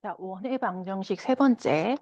자, 원의 방정식 세 번째.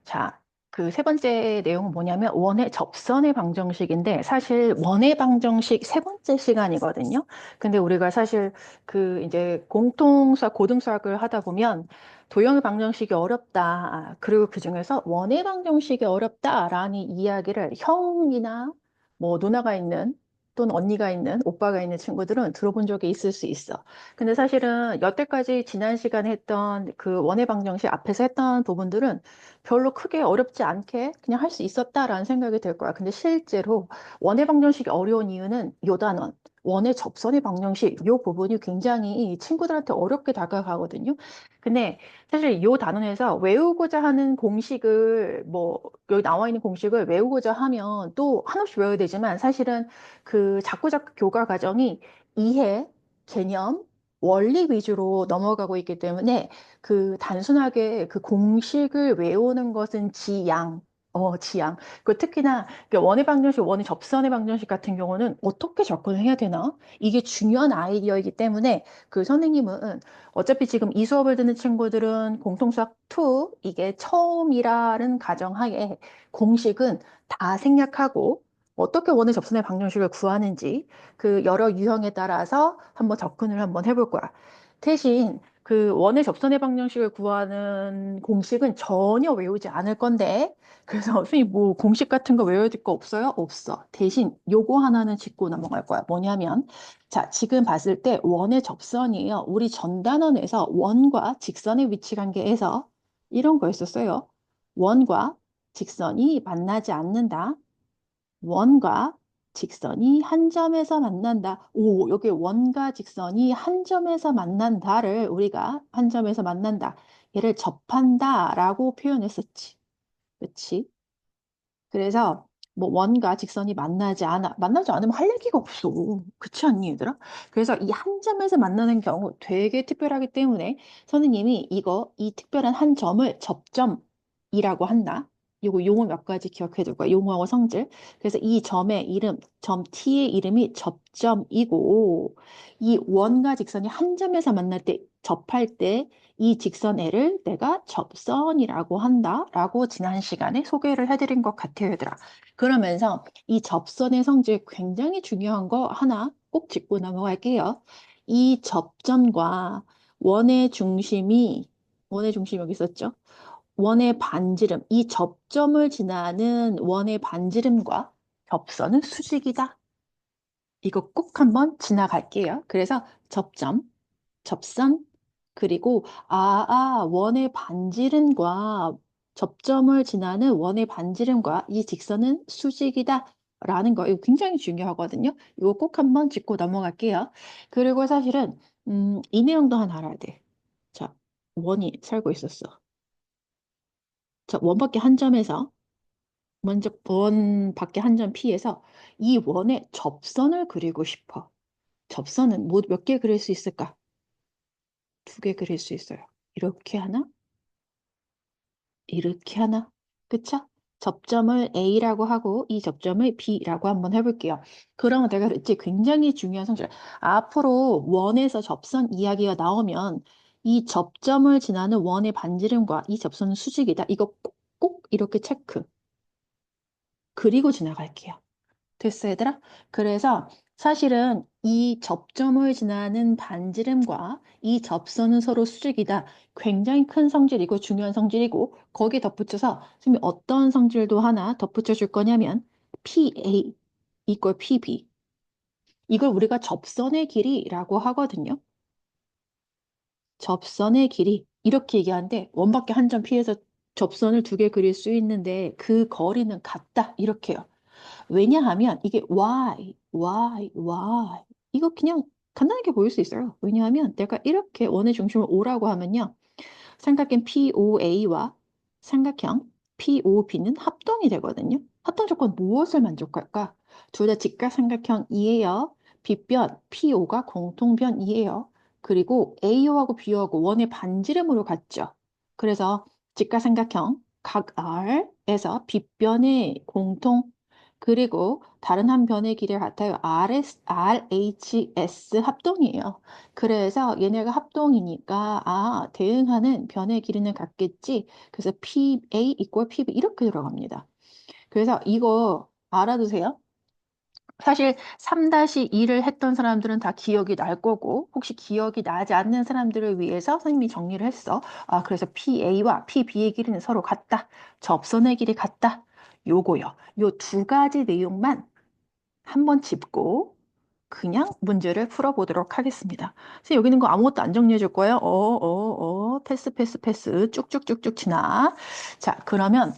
자, 그 세 번째 내용은 뭐냐면 원의 접선의 방정식인데 사실 원의 방정식 세 번째 시간이거든요. 근데 우리가 사실 그 이제 공통수학, 고등수학을 하다 보면 도형의 방정식이 어렵다. 그리고 그중에서 원의 방정식이 어렵다라는 이야기를 형이나 뭐 누나가 있는 또는 언니가 있는 오빠가 있는 친구들은 들어본 적이 있을 수 있어. 근데 사실은 여태까지 지난 시간에 했던 그 원의 방정식 앞에서 했던 부분들은 별로 크게 어렵지 않게 그냥 할 수 있었다라는 생각이 들 거야. 근데 실제로 원의 방정식이 어려운 이유는 요 단원, 원의 접선의 방정식, 요 부분이 굉장히 친구들한테 어렵게 다가가거든요. 근데 사실 요 단원에서 외우고자 하는 공식을 뭐 여기 나와 있는 공식을 외우고자 하면 또 한없이 외워야 되지만 사실은 그 자꾸자꾸 교과 과정이 이해, 개념, 원리 위주로 넘어가고 있기 때문에 그 단순하게 그 공식을 외우는 것은 지양. 지양. 그 특히나 그 원의 방정식, 원의 접선의 방정식 같은 경우는 어떻게 접근을 해야 되나? 이게 중요한 아이디어이기 때문에 그 선생님은 어차피 지금 이 수업을 듣는 친구들은 공통수학 2 이게 처음이라는 가정하에 공식은 다 생략하고 어떻게 원의 접선의 방정식을 구하는지 그 여러 유형에 따라서 한번 접근을 한번 해볼 거야. 대신 그 원의 접선의 방정식을 구하는 공식은 전혀 외우지 않을 건데 그래서 선생님 뭐 공식 같은 거 외워야 될 거 없어요? 없어. 대신 요거 하나는 짚고 넘어갈 거야. 뭐냐면 자 지금 봤을 때 원의 접선이에요. 우리 전 단원에서 원과 직선의 위치 관계에서 이런 거 있었어요. 원과 직선이 만나지 않는다. 원과 직선이 한 점에서 만난다. 오, 여기 원과 직선이 한 점에서 만난다를 우리가 한 점에서 만난다. 얘를 접한다라고 표현했었지. 그렇지? 그래서 뭐 원과 직선이 만나지 않으면 할 얘기가 없어. 그렇지 않니, 얘들아? 그래서 이 한 점에서 만나는 경우 되게 특별하기 때문에 선생님이 이 특별한 한 점을 접점이라고 한다. 요거 용어 몇 가지 기억해 둘 거야. 용어하고 성질. 그래서 이 점의 이름, 점 T의 이름이 접점이고, 이 원과 직선이 한 점에서 만날 때, 접할 때, 이 직선애를 내가 접선이라고 한다라고 지난 시간에 소개를 해드린 것 같아요, 얘들아. 그러면서 이 접선의 성질 굉장히 중요한 거 하나 꼭 짚고 넘어갈게요. 이 접점과 원의 중심이, 원의 중심 여기 있었죠? 원의 반지름, 이 접점을 지나는 원의 반지름과 접선은 수직이다. 이거 꼭 한번 지나갈게요. 그래서 접점, 접선, 그리고 원의 반지름과 접점을 지나는 원의 반지름과 이 직선은 수직이다. 라는 거, 이거 굉장히 중요하거든요. 이거 꼭 한번 짚고 넘어갈게요. 그리고 사실은, 이 내용도 하나 알아야 돼. 자, 원이 살고 있었어. 자, 원 밖에 한 점에서, 먼저 원 밖에 한 점 피해서 이 원의 접선을 그리고 싶어. 접선은 몇 개 그릴 수 있을까? 두 개 그릴 수 있어요. 이렇게 하나, 이렇게 하나. 그쵸? 접점을 A라고 하고 이 접점을 B라고 한번 해볼게요. 그러면 내가 그랬지 굉장히 중요한 성질. 앞으로 원에서 접선 이야기가 나오면 이 접점을 지나는 원의 반지름과 이 접선은 수직이다. 이거 꼭 이렇게 체크. 그리고 지나갈게요. 됐어, 얘들아? 그래서 사실은 이 접점을 지나는 반지름과 이 접선은 서로 수직이다. 굉장히 큰 성질이고 중요한 성질이고 거기에 덧붙여서 선생님이 어떤 성질도 하나 덧붙여 줄 거냐면 PA 이꼴 PB. 이걸 우리가 접선의 길이라고 하거든요. 접선의 길이 이렇게 얘기하는데 원밖에 한 점 피해서 접선을 두 개 그릴 수 있는데 그 거리는 같다. 이렇게요. 왜냐하면 이게 y. 이거 그냥 간단하게 보일 수 있어요. 왜냐하면 내가 이렇게 원의 중심을 O라고 하면요. 삼각형 POA와 삼각형 POB는 합동이 되거든요. 합동 조건 무엇을 만족할까? 둘 다 직각삼각형이에요. 빗변 PO가 공통변이에요. 그리고 A호하고 B호하고 원의 반지름으로 같죠. 그래서 직각삼각형 각 R에서 빗변의 공통 그리고 다른 한 변의 길이 같아요. RHS 합동이에요. 그래서 얘네가 합동이니까 대응하는 변의 길이는 같겠지. 그래서 PA equal PB 이렇게 들어갑니다. 그래서 이거 알아두세요. 사실 3-2를 했던 사람들은 다 기억이 날 거고 혹시 기억이 나지 않는 사람들을 위해서 선생님이 정리를 했어. 그래서 PA와 PB의 길이는 서로 같다. 접선의 길이 같다. 요거요. 요 두 가지 내용만 한번 짚고 그냥 문제를 풀어보도록 하겠습니다. 그래서 여기 있는 거 아무것도 안 정리해 줄 거예요. 패스 쭉쭉쭉쭉 지나. 자, 그러면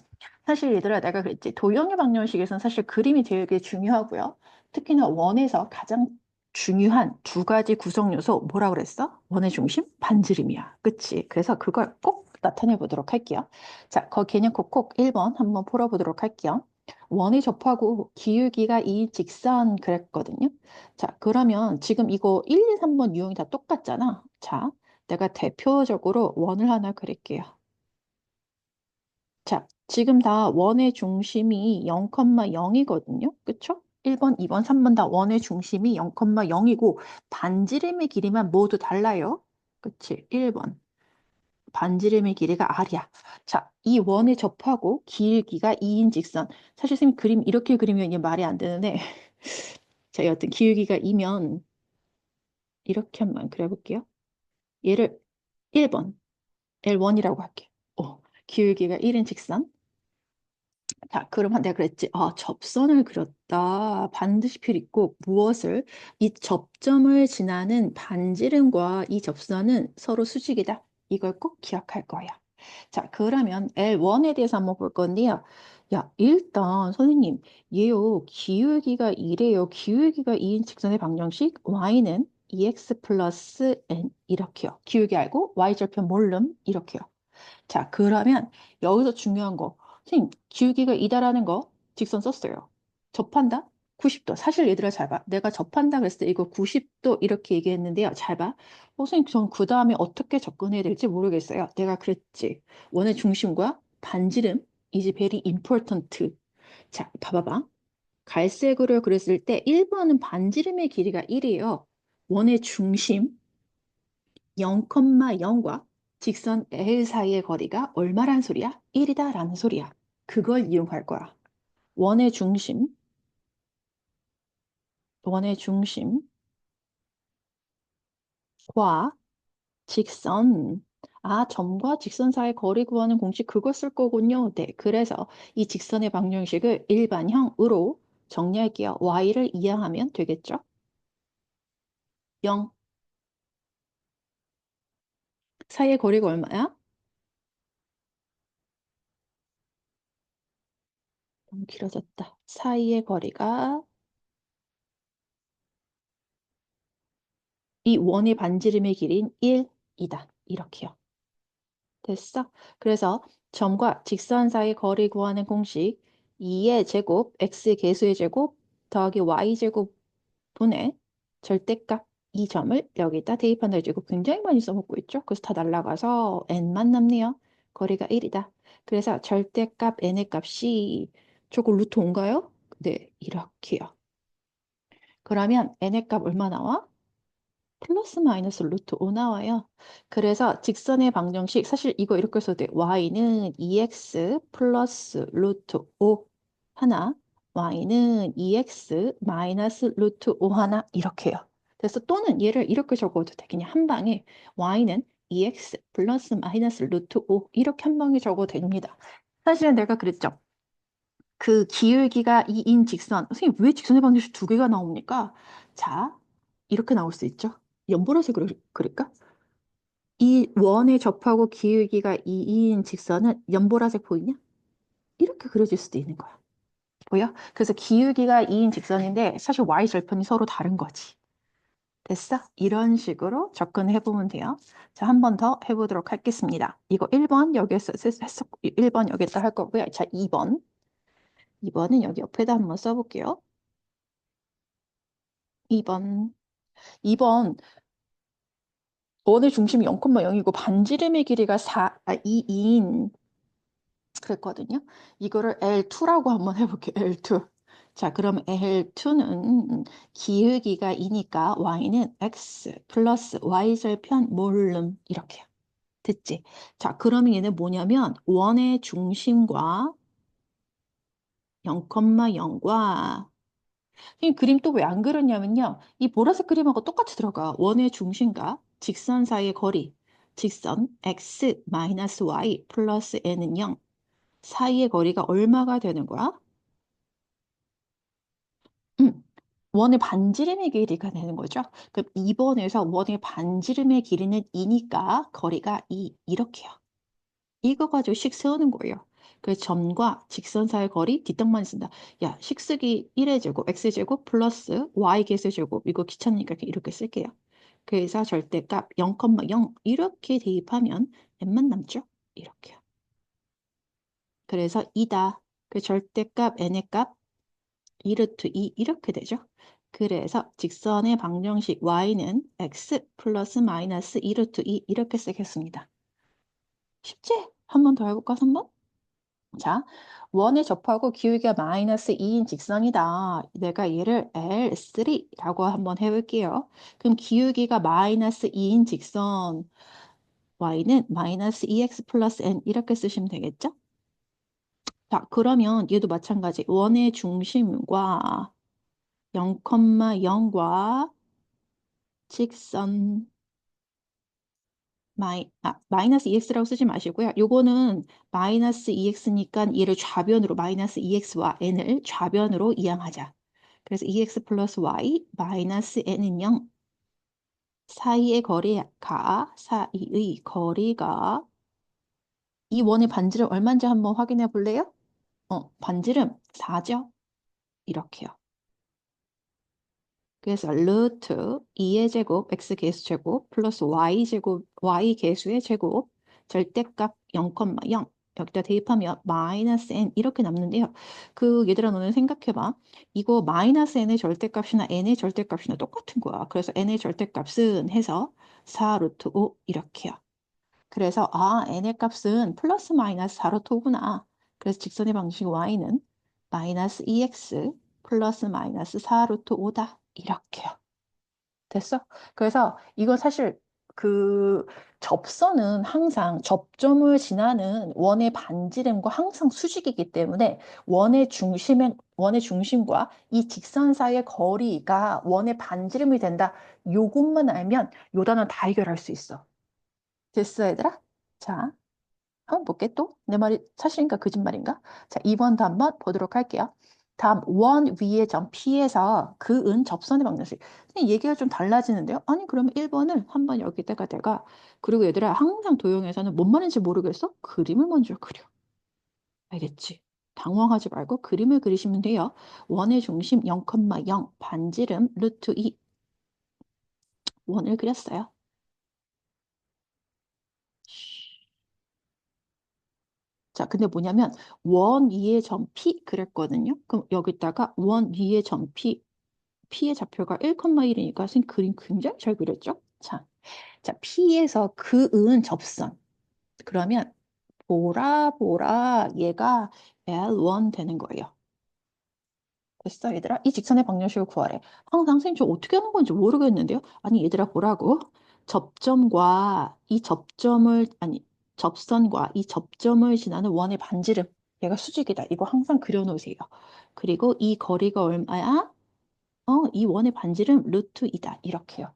사실 얘들아 내가 그랬지. 도형의 방정식에서는 사실 그림이 되게 중요하고요. 특히나 원에서 가장 중요한 두 가지 구성 요소 뭐라 그랬어? 원의 중심? 반지름이야. 그치? 그래서 그걸 꼭 나타내 보도록 할게요. 자, 거 개념 꼭 1번 한번 풀어보도록 할게요. 원에 접하고 기울기가 이 직선 그랬거든요. 자, 그러면 지금 이거 1, 2, 3번 유형이 다 똑같잖아. 자, 내가 대표적으로 원을 하나 그릴게요. 자, 지금 다 원의 중심이 0,0이거든요. 그쵸? 1번, 2번, 3번 다 원의 중심이 0,0이고 반지름의 길이만 모두 달라요. 그치? 1번. 반지름의 길이가 R이야. 자, 이 원에 접하고 길기가 2인 직선. 사실 선생님 그림 이렇게 그리면 이게 말이 안 되는데 자, 여튼 기울기가 2면 이렇게 한번 그려볼게요. 얘를 1번 L1이라고 할게요. 기울기가 1인 직선. 자, 그러면 내가 그랬지. 접선을 그렸다. 반드시 필요 있고 무엇을? 이 접점을 지나는 반지름과 이 접선은 서로 수직이다. 이걸 꼭 기억할 거야. 자, 그러면 L1에 대해서 한번 볼 건데요. 야, 일단 선생님, 얘요. 기울기가 2래요. 기울기가 2인 직선의 방정식 y는 2x 플러스 n 이렇게요. 기울기 알고 y절편 모름 이렇게요. 자, 그러면 여기서 중요한 거. 선생님, 기울기가 2다라는 거 직선 썼어요. 접한다? 90도. 사실 얘들아 잘 봐. 내가 접한다 그랬을 때 이거 90도 이렇게 얘기했는데요. 잘 봐. 선생님, 전 그 다음에 어떻게 접근해야 될지 모르겠어요. 내가 그랬지. 원의 중심과 반지름 is very important. 자, 봐봐봐. 갈색으로 그렸을 때 1번은 반지름의 길이가 1이에요. 원의 중심 0,0과 직선 L 사이의 거리가 얼마란 소리야? 1이다 라는 소리야. 그걸 이용할 거야. 원의 중심, 원의 중심과 직선, 점과 직선 사이의 거리 구하는 공식 그거 쓸 거군요. 네, 그래서 이 직선의 방정식을 일반형으로 정리할게요. y를 이항하면 되겠죠? 0 사이의 거리가 얼마야? 너무 길어졌다. 사이의 거리가 이 원의 반지름의 길이인 1이다. 이렇게요. 됐어? 그래서 점과 직선 사이 거리 구하는 공식 2의 제곱, x의 개수의 제곱 더하기 y 제곱 분의 절대값 이 점을 여기다 대입한다. 이거 굉장히 많이 써먹고 있죠? 그래서 다 날라가서 n만 남네요. 거리가 1이다. 그래서 절대값 n의 값이 저거 루트 5인가요? 네, 이렇게요. 그러면 n의 값 얼마 나와? 플러스 마이너스 루트 5 나와요. 그래서 직선의 방정식 사실 이거 이렇게 써도 돼. y는 2x 플러스 루트 5 하나 y는 2x 마이너스 루트 5 하나 이렇게요. 그래서 또는 얘를 이렇게 적어도 돼. 그냥 한 방에 y는 2x 플러스 마이너스 루트 5 이렇게 한 방에 적어도 됩니다. 사실은 내가 그랬죠. 그 기울기가 2인 직선. 선생님, 왜 직선의 방정식 두 개가 나옵니까? 자, 이렇게 나올 수 있죠. 연보라색 그릴까? 이 원에 접하고 기울기가 2인 직선은 연보라색 보이냐? 이렇게 그려질 수도 있는 거야. 보여? 그래서 기울기가 2인 직선인데 사실 y절편이 서로 다른 거지. 됐어? 이런 식으로 접근해 보면 돼요. 자, 한 번 더 해보도록 하겠습니다. 이거 1번 여기서 했었고 1번 여기다 할 거고요. 자, 2번. 2번은 여기 옆에다 한번 써볼게요. 2번. 2번 원의 중심이 0,0이고 반지름의 길이가 2인 그랬거든요. 이거를 L2라고 한번 해볼게요. L2. 자, 그럼 L2는 기울기가 2니까 y는 x 플러스 y절편 몰름 이렇게요. 됐지? 자, 그러면 얘는 뭐냐면 원의 중심과 0,0과 이 그림 또 왜 안 그렸냐면요. 이 보라색 그림하고 똑같이 들어가. 원의 중심과 직선 사이의 거리. 직선 x 마이너스 y 플러스 n은 0. 사이의 거리가 얼마가 되는 거야? 음, 원의 반지름의 길이가 되는 거죠. 그럼 2번에서 원의 반지름의 길이는 2니까 거리가 2 이렇게요. 이거 가지고 식 세우는 거예요. 그래서 점과 직선 사이의 거리 뒷땅만 쓴다. 야, 식 쓰기 1의 제곱, x제곱 플러스 y 개수 제곱. 이거 귀찮으니까 이렇게 쓸게요. 그래서 절대값 0,0 이렇게 대입하면 n만 남죠? 이렇게요. 그래서 2다. 그 절대값 n의 값 2루트 2 이렇게 되죠. 그래서 직선의 방정식 y는 x 플러스 마이너스 2루트 2 이렇게 쓰겠습니다. 쉽지? 한 번 더 해볼까, 3번? 자, 원에 접하고 기울기가 마이너스 2인 직선이다. 내가 얘를 L3라고 한번 해볼게요. 그럼 기울기가 마이너스 2인 직선 y는 마이너스 2x 플러스 n 이렇게 쓰시면 되겠죠? 자, 그러면 얘도 마찬가지. 원의 중심과 0,0과 직선 마이너스 2x라고 쓰지 마시고요. 요거는 마이너스 2x니까 얘를 좌변으로 마이너스 2x와 n을 좌변으로 이항하자. 그래서 2x 플러스 y 마이너스 n은 0 사이의 거리가 사이의 거리가 이 원의 반지름 얼마인지 한번 확인해 볼래요? 반지름 4죠? 이렇게요. 그래서 루트 2의 제곱 x 개수 제곱 플러스 y 제곱 y 개수의 제곱 절대값 0,0 여기다 대입하면 마이너스 n 이렇게 남는데요. 그 얘들아 너는 생각해봐. 이거 마이너스 n의 절대값이나 n의 절대값이나 똑같은 거야. 그래서 n의 절대값은 해서 4 루트 5 이렇게요. 그래서 n의 값은 플러스 마이너스 4 루트 5구나. 그래서 직선의 방식 y는 마이너스 2x 플러스 마이너스 4 루트 5다. 이렇게요. 됐어? 그래서 이건 사실 그 접선은 항상 접점을 지나는 원의 반지름과 항상 수직이기 때문에 원의 중심과 이 직선 사이의 거리가 원의 반지름이 된다. 요것만 알면 요 단원 다 해결할 수 있어. 됐어, 얘들아? 자, 한번 볼게 또. 내 말이 사실인가 거짓말인가? 자, 2번도 한번 보도록 할게요. 다음 원 위의 점 P에서 그은 접선의 방정식. 근데 얘기가 좀 달라지는데요. 아니 그러면 1번을 한번 여기다가 내가 그리고 얘들아 항상 도형에서는 뭔 말인지 모르겠어? 그림을 먼저 그려. 알겠지? 당황하지 말고 그림을 그리시면 돼요. 원의 중심 0,0 반지름 루트 2 원을 그렸어요. 자, 근데 뭐냐면 원 위의 점 P 그랬거든요. 그럼 여기다가 원 위의 점 P의 좌표가 1,1이니까 선생님 그림 굉장히 잘 그렸죠? 자, P에서 그은 접선. 그러면 보라 얘가 L1 되는 거예요. 됐어, 얘들아? 이 직선의 방정식을 구하래. 항상 선생님 저 어떻게 하는 건지 모르겠는데요? 아니, 얘들아 보라고. 접점과 이 접점을, 아니, 접선과 이 접점을 지나는 원의 반지름. 얘가 수직이다. 이거 항상 그려놓으세요. 그리고 이 거리가 얼마야? 이 원의 반지름 루트 2다. 이렇게요.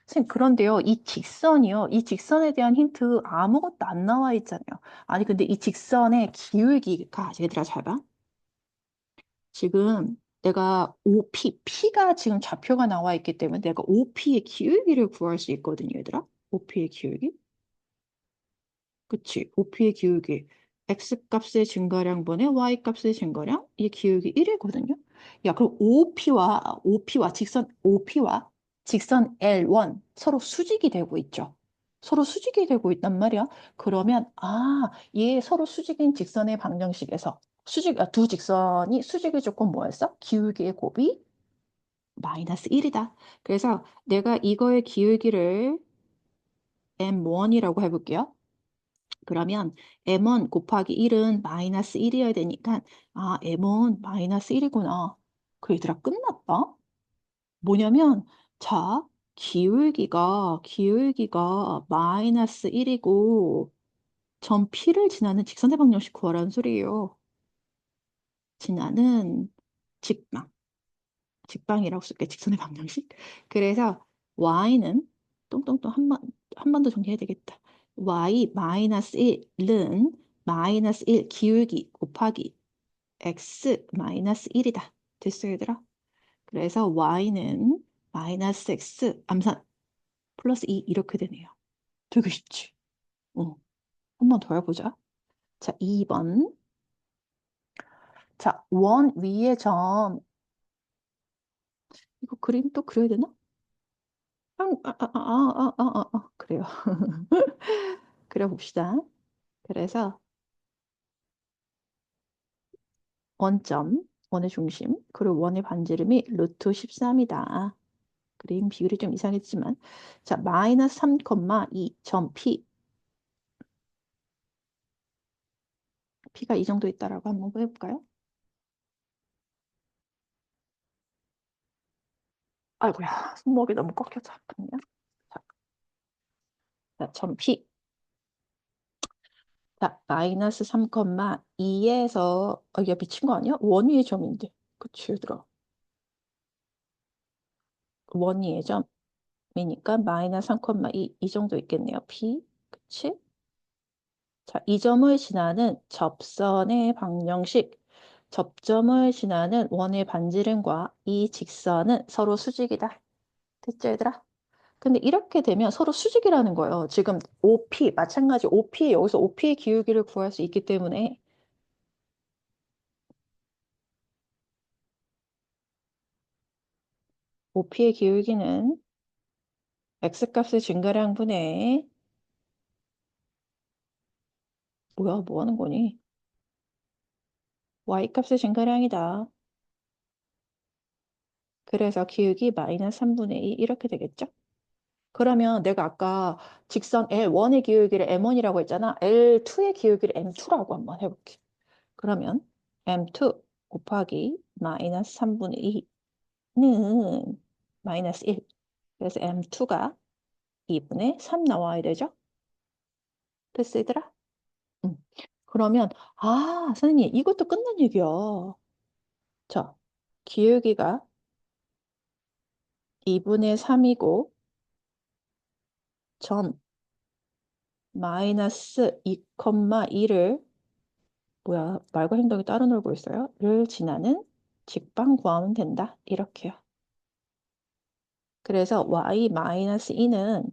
선생님, 그런데요, 이 직선이요. 이 직선에 대한 힌트 아무것도 안 나와 있잖아요. 아니, 근데 이 직선의 기울기가, 얘들아, 잘 봐. 지금 내가 P가 지금 좌표가 나와 있기 때문에 내가 OP의 기울기를 구할 수 있거든요, 얘들아. OP의 기울기. 그치? OP의 기울기. X값의 증가량분의 Y값의 증가량, 이 기울기 1이거든요. 야, 그럼 OP와 직선 L1 서로 수직이 되고 있죠. 서로 수직이 되고 있단 말이야. 그러면 얘 서로 수직인 직선의 방정식에서 두 직선이 수직의 조건 뭐였어? 기울기의 곱이 마이너스 1이다. 그래서 내가 이거의 기울기를 M1이라고 해볼게요. 그러면 M1 곱하기 1은 마이너스 1이어야 되니까 M1 마이너스 1이구나. 그 얘들아 끝났다. 뭐냐면 자 기울기가 마이너스 1이고 점 P를 지나는 직선의 방정식 구하라는 소리예요. 지나는 직방. 직방이라고 쓸게 직선의 방정식. 그래서 y는 똥똥똥 한 번 더 정리해야 되겠다. y 마이너스 1은 마이너스 1 기울기 곱하기 x 마이너스 1이다. 됐어 얘들아? 그래서 y는 마이너스 x 암산 플러스 2 이렇게 되네요. 되게 쉽지? 한 번 더 해보자. 자, 2번. 자, 원 위의 점. 이거 그림 또 그려야 되나? 그래요. 그려봅시다. 그래서 원점, 원의 중심, 그리고 원의 반지름이 루트 13이다. 그림 비율이 좀 이상했지만. 자, 마이너스 3,2 점 P. P가 이 정도 있다라고 한번 해볼까요? 아이고야, 손목이 너무 꺾여서 아프네요. 자, 점 P. 자, 마이너스 3,2에서, 이게 미친 거 아니야? 원 위의 점인데. 그치, 얘들아. 원 위의 점이니까 마이너스 3,2 이 정도 있겠네요. P. 그치? 자, 이 점을 지나는 접선의 방정식. 접점을 지나는 원의 반지름과 이 직선은 서로 수직이다. 됐죠, 얘들아? 근데 이렇게 되면 서로 수직이라는 거예요. 지금 OP, 마찬가지 OP, 여기서 OP의 기울기를 구할 수 있기 때문에 OP의 기울기는 X값의 증가량분의 뭐야, 뭐 하는 거니? Y값의 증가량이다. 그래서 기울기 마이너스 3분의 2 이렇게 되겠죠? 그러면 내가 아까 직선 L1의 기울기를 M1이라고 했잖아. L2의 기울기를 M2라고 한번 해볼게. 그러면 M2 곱하기 마이너스 3분의 2는 마이너스 1. 그래서 M2가 2분의 3 나와야 되죠? 됐어, 얘들아? 응. 그러면, 선생님, 이것도 끝난 얘기야. 자, 기울기가 2분의 3이고, 점 마이너스 2,2를 뭐야, 말과 행동이 따로 놀고 있어요? 를 지나는 직방 구하면 된다. 이렇게요. 그래서 y-2는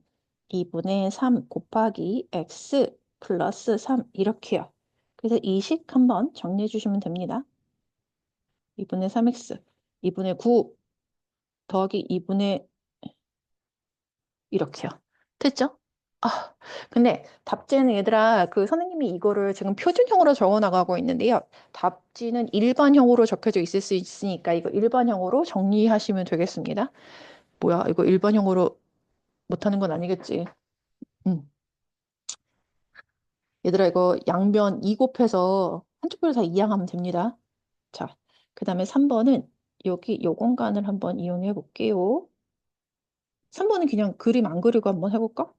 2분의 3 곱하기 x 플러스 3 이렇게요. 그래서 이식 한번 정리해 주시면 됩니다. 2분의 3x, 2분의 9 더하기 2분의 이렇게요. 됐죠? 아, 근데 답지는 얘들아, 그 선생님이 이거를 지금 표준형으로 적어 나가고 있는데요. 답지는 일반형으로 적혀져 있을 수 있으니까 이거 일반형으로 정리하시면 되겠습니다. 뭐야, 이거 일반형으로 못하는 건 아니겠지. 음. 얘들아, 이거 양변 2 곱해서 한쪽 별을 다 이항하면 됩니다. 자, 그 다음에 3번은 여기 요 공간을 한번 이용해 볼게요. 3번은 그냥 그림 안 그리고 한번 해볼까?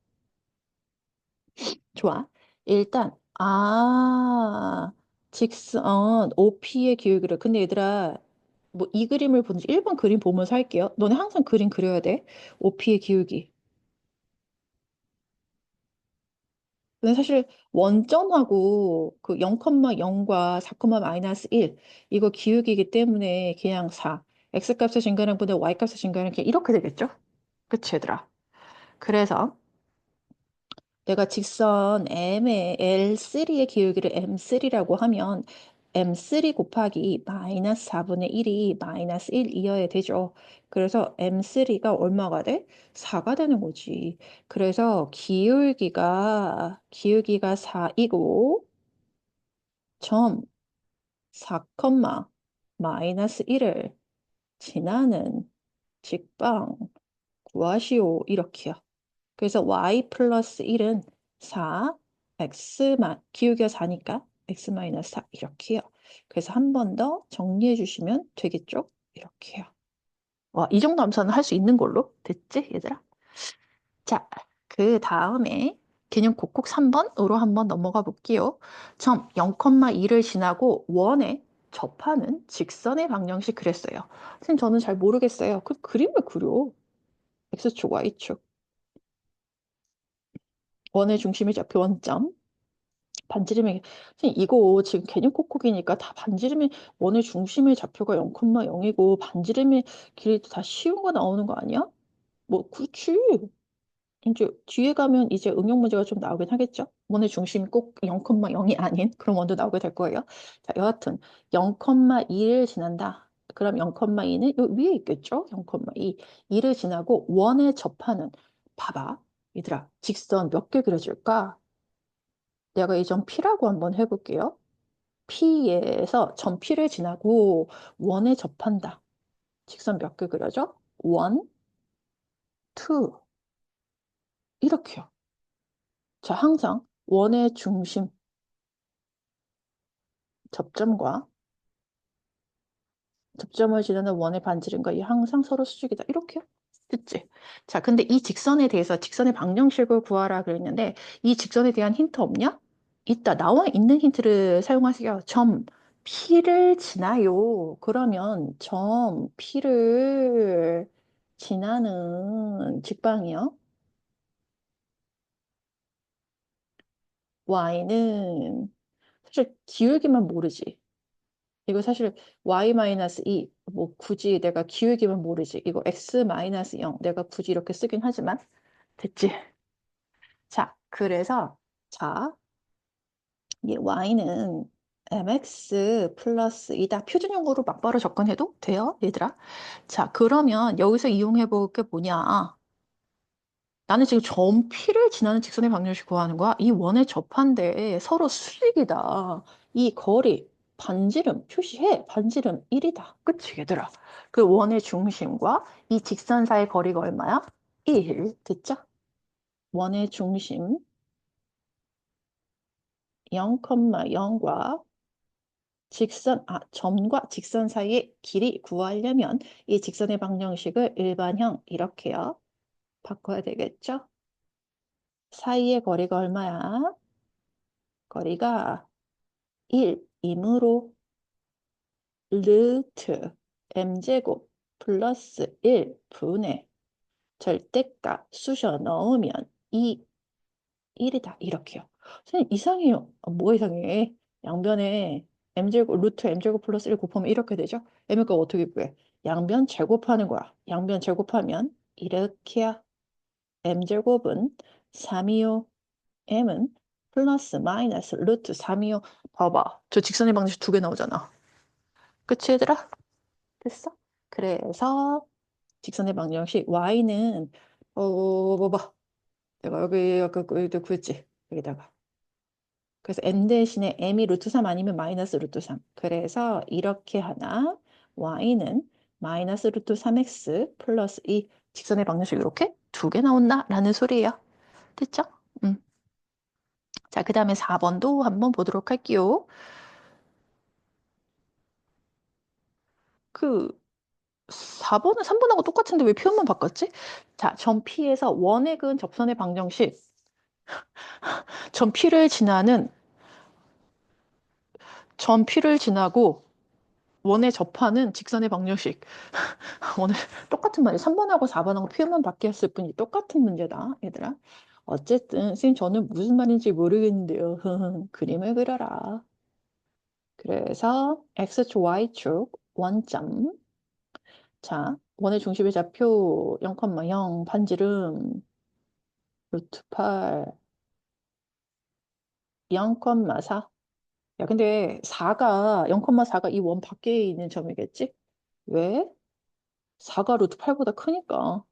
좋아. 일단, 직선 OP의 기울기를. 근데 얘들아, 뭐 이 그림을 보든지 1번 그림 보면서 할게요. 너네 항상 그림 그려야 돼. OP의 기울기. 근데 사실 원점하고 그 0,0과 4, 마이너스 1 이거 기울기이기 때문에 그냥 4. X값의 증가량보다 Y값의 증가량 그냥 이렇게 되겠죠? 그치, 얘들아? 그래서 내가 직선 M의 L3의 기울기를 M3라고 하면 M3 곱하기 마이너스 4분의 1이 마이너스 1이어야 되죠. 그래서 M3가 얼마가 돼? 4가 되는 거지. 그래서 기울기가 4이고 점 4, 마이너스 1을 지나는 직방 구하시오. 이렇게요. 그래서 y 플러스 1은 4, 기울기가 4니까 x 마이너스 4 이렇게요. 그래서 한 번 더 정리해 주시면 되겠죠? 이렇게요. 와, 이 정도 함수는 할 수 있는 걸로 됐지, 얘들아? 자, 그 다음에 개념 꼭꼭 3번으로 한번 넘어가 볼게요. 점 0,2를 지나고 원에 접하는 직선의 방정식 그랬어요. 선생님, 저는 잘 모르겠어요. 그 그림을 그려. X축, Y축. 원의 중심이 좌표 원점. 반지름이, 선생님, 이거 지금 개념 꼭꼭이니까 다 반지름이, 원의 중심의 좌표가 0,0이고, 반지름의 길이도 다 쉬운 거 나오는 거 아니야? 뭐, 그렇지. 이제 뒤에 가면 이제 응용 문제가 좀 나오긴 하겠죠. 원의 중심이 꼭 0,0이 아닌 그런 원도 나오게 될 거예요. 자, 여하튼 0,2를 지난다. 그럼 0,2는 요 위에 있겠죠? 0,2. 2를 지나고 원에 접하는, 봐봐. 얘들아, 직선 몇 개 그려줄까? 내가 이 점 P라고 한번 해볼게요. P에서 점 P를 지나고 원에 접한다. 직선 몇 개 그려져? 1, 2. 이렇게요. 자, 항상 원의 중심, 접점과 접점을 지르는 원의 반지름과 이 항상 서로 수직이다. 이렇게요. 됐지? 자, 근데 이 직선에 대해서 직선의 방정식을 구하라 그랬는데 이 직선에 대한 힌트 없냐? 있다. 나와 있는 힌트를 사용하세요. 점 P를 지나요. 그러면 점 P를 지나는 직방이요. Y는 사실 기울기만 모르지. 이거 사실 y-2 뭐 굳이 내가 기울기만 모르지. 이거 x-0 내가 굳이 이렇게 쓰긴 하지만 됐지. 자, 그래서 자, 이 y는 mx 플러스 2다. 표준용어로 막바로 접근해도 돼요, 얘들아. 자, 그러면 여기서 이용해 볼 게 뭐냐? 나는 지금 점 P를 지나는 직선의 방정식 구하는 거야. 이 원에 접한데 서로 수직이다. 이 거리, 반지름 표시해. 반지름 1이다. 그치, 얘들아? 그 원의 중심과 이 직선 사이의 거리가 얼마야? 1. 됐죠? 원의 중심 0,0과 점과 직선 사이의 길이 구하려면 이 직선의 방정식을 일반형 이렇게요. 바꿔야 되겠죠? 사이의 거리가 얼마야? 거리가 1이므로 루트 m제곱 플러스 1분의 절대값 쑤셔 넣으면 2, 1이다. 이렇게요. 선생님 이상해요. 뭐가 이상해? 양변에 m제곱 루트 m제곱 플러스 1 곱하면 이렇게 되죠? m의 값 어떻게 구해? 양변 제곱하는 거야. 양변 제곱하면 이렇게야. m제곱은 3이요. m은 플러스 마이너스 루트 3이요. 봐봐. 저 직선의 방정식 두 개 나오잖아. 그치, 얘들아? 됐어? 그래서 직선의 방정식 y는 봐봐. 내가 여기 구했지. 여기다가. 그래서 m 대신에 m이 루트 3 아니면 마이너스 루트 3. 그래서 이렇게 하나 y는 마이너스 루트 3x 플러스 2 직선의 방정식 이렇게 두 개 나온다라는 소리예요. 됐죠? 자, 그 다음에 4번도 한번 보도록 할게요. 그 4번은 3번하고 똑같은데 왜 표현만 바꿨지? 자, 점 P에서 원의 그은 접선의 방정식 점 P를 지나는 점 P를 지나고 원에 접하는 직선의 방정식. 오늘 똑같은 말이 3번하고 4번하고 표현만 바뀌었을 뿐이 똑같은 문제다, 얘들아. 어쨌든 선생님 저는 무슨 말인지 모르겠는데요. 그림을 그려라. 그래서 X축, Y축 원점. 자, 원의 중심의 좌표 0,0 반지름 루트 8 0,4. 야, 근데 0,4가 이 원 밖에 있는 점이겠지? 왜? 4가 루트 8보다 크니까.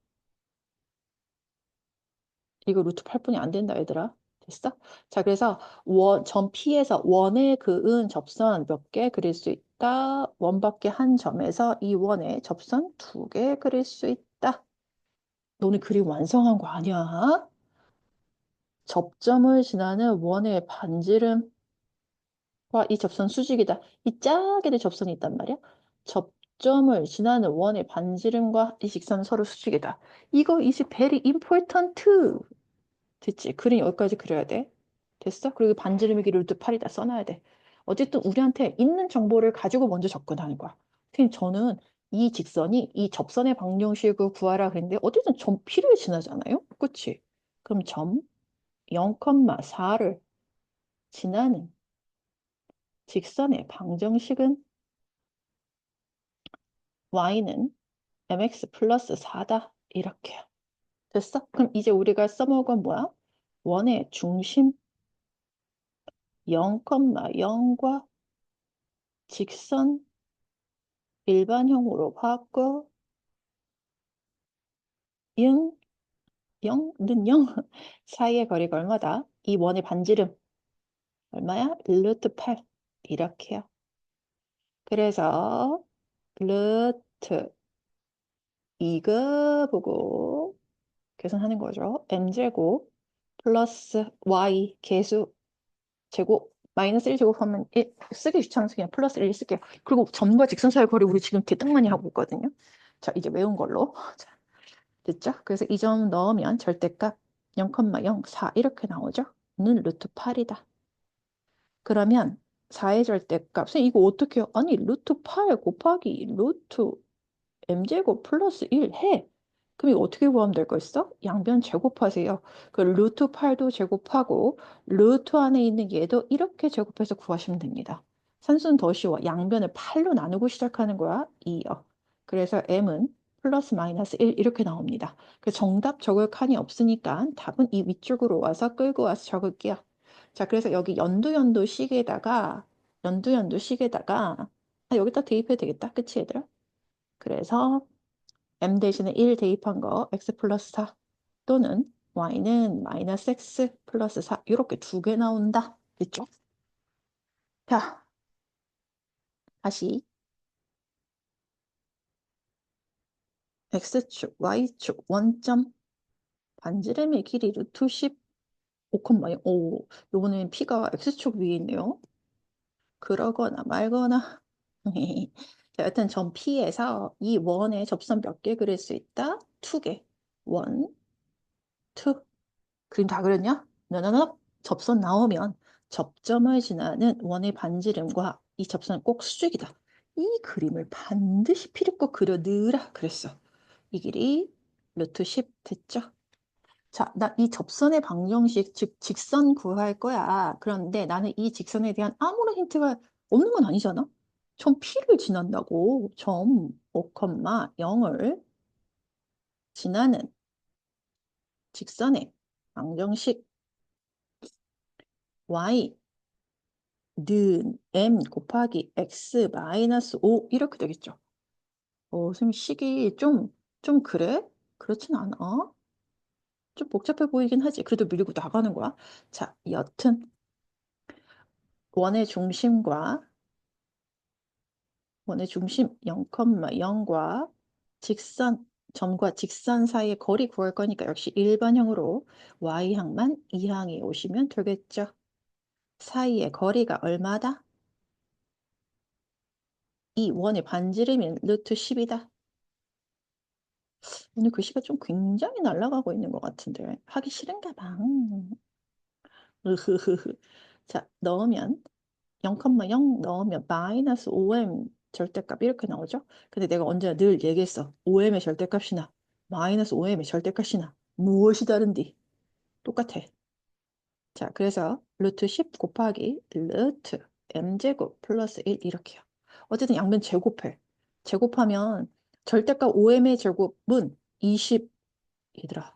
이거 루트 8분이 안 된다, 얘들아. 됐어? 자, 그래서 점 P에서 원에 그은 접선 몇 개 그릴 수 있다. 원 밖에 한 점에서 이 원에 접선 두 개 그릴 수 있다. 너네 그림 완성한 거 아니야? 접점을 지나는 원의 반지름과 이 접선 수직이다. 이 짜게 된 접선이 있단 말이야. 접점을 지나는 원의 반지름과 이 직선은 서로 수직이다. 이거 is very important. 됐지? 그림 여기까지 그려야 돼. 됐어? 그리고 반지름의 길이 루트 8이다 써놔야 돼. 어쨌든 우리한테 있는 정보를 가지고 먼저 접근하는 거야. 선생님, 저는 이 직선이 이 접선의 방정식을 구하라 그랬는데 어쨌든 점 P를 지나잖아요? 그치? 그럼 점 0,4를 지나는 직선의 방정식은 y는 mx 플러스 4다. 이렇게요. 됐어? 그럼 이제 우리가 써먹은 뭐야? 원의 중심 0,0과 직선 일반형으로 바꿔 0, 0는 0 사이의 거리가 얼마다? 이 원의 반지름 얼마야? 루트 8 이렇게요. 그래서 루트 이거 보고 계산하는 거죠. m제곱 플러스 y 계수 제곱 마이너스 1 제곱하면 1 쓰기 귀찮아서 그냥 플러스 1 쓸게요. 그리고 점과 직선 사이 거리 우리 지금 개딱 많이 하고 있거든요. 자, 이제 외운 걸로. 자, 됐죠? 그래서 이 점 넣으면 절대값 0,04 이렇게 나오죠? 는 루트 8이다. 그러면 4의 절대값. 선생님 이거 어떻게 해요? 아니 루트 8 곱하기 루트 m제곱 플러스 1 해. 그럼 이거 어떻게 구하면 될 거 있어? 양변 제곱하세요. 그 루트 8도 제곱하고 루트 안에 있는 얘도 이렇게 제곱해서 구하시면 됩니다. 산수는 더 쉬워. 양변을 8로 나누고 시작하는 거야. 2요. 그래서 m은 플러스 마이너스 1 이렇게 나옵니다. 그 정답 적을 칸이 없으니까 답은 이 위쪽으로 와서 끌고 와서 적을게요. 자, 그래서 여기 연두 식에다가 여기다 대입해도 되겠다. 그치 얘들아? 그래서 m 대신에 1 대입한 거 x 플러스 4 또는 y는 마이너스 x 플러스 4 이렇게 두 개 나온다. 됐죠? 자, 다시 x축, y축 원점 반지름의 길이 루트 10 5,0. 오, 요거는 p가 x축 위에 있네요. 그러거나 말거나. 자, 여튼 점 P에서 이 원의 접선 몇 개 그릴 수 있다? 2개. 원, 투. 그림 다 그렸냐? 노노노. 접선 나오면 접점을 지나는 원의 반지름과 이 접선은 꼭 수직이다. 이 그림을 반드시 필요껏 그려 넣으라 그랬어. 이 길이 루트 10 됐죠? 자, 나 이 접선의 방정식, 즉 직선 구할 거야. 그런데 나는 이 직선에 대한 아무런 힌트가 없는 건 아니잖아. 점 P를 지난다고. 점 5,0을 지나는 직선의 방정식 y 는 m 곱하기 x 마이너스 5 이렇게 되겠죠. 선생님 식이 좀 그래? 그렇진 않아. 좀 복잡해 보이긴 하지. 그래도 밀고 나가는 거야. 자, 여튼 원의 중심 0,0과 직선, 점과 직선 사이의 거리 구할 거니까 역시 일반형으로 y항만 2항에 오시면 되겠죠. 사이의 거리가 얼마다? 이 원의 반지름인 루트 10이다. 오늘 글씨가 좀 굉장히 날아가고 있는 것 같은데 하기 싫은가 봐. 으흐흐흐. 자, 넣으면 0,0 넣으면 마이너스 5m 절대값 이렇게 나오죠? 근데 내가 언제나 늘 얘기했어. 5m의 절대값이나 마이너스 5m의 절대값이나 무엇이 다른디? 똑같아. 자, 그래서 루트 10 곱하기 루트 m제곱 플러스 1 이렇게요. 어쨌든 양변 제곱해. 제곱하면 절대값 5m의 제곱은 20, 얘들아.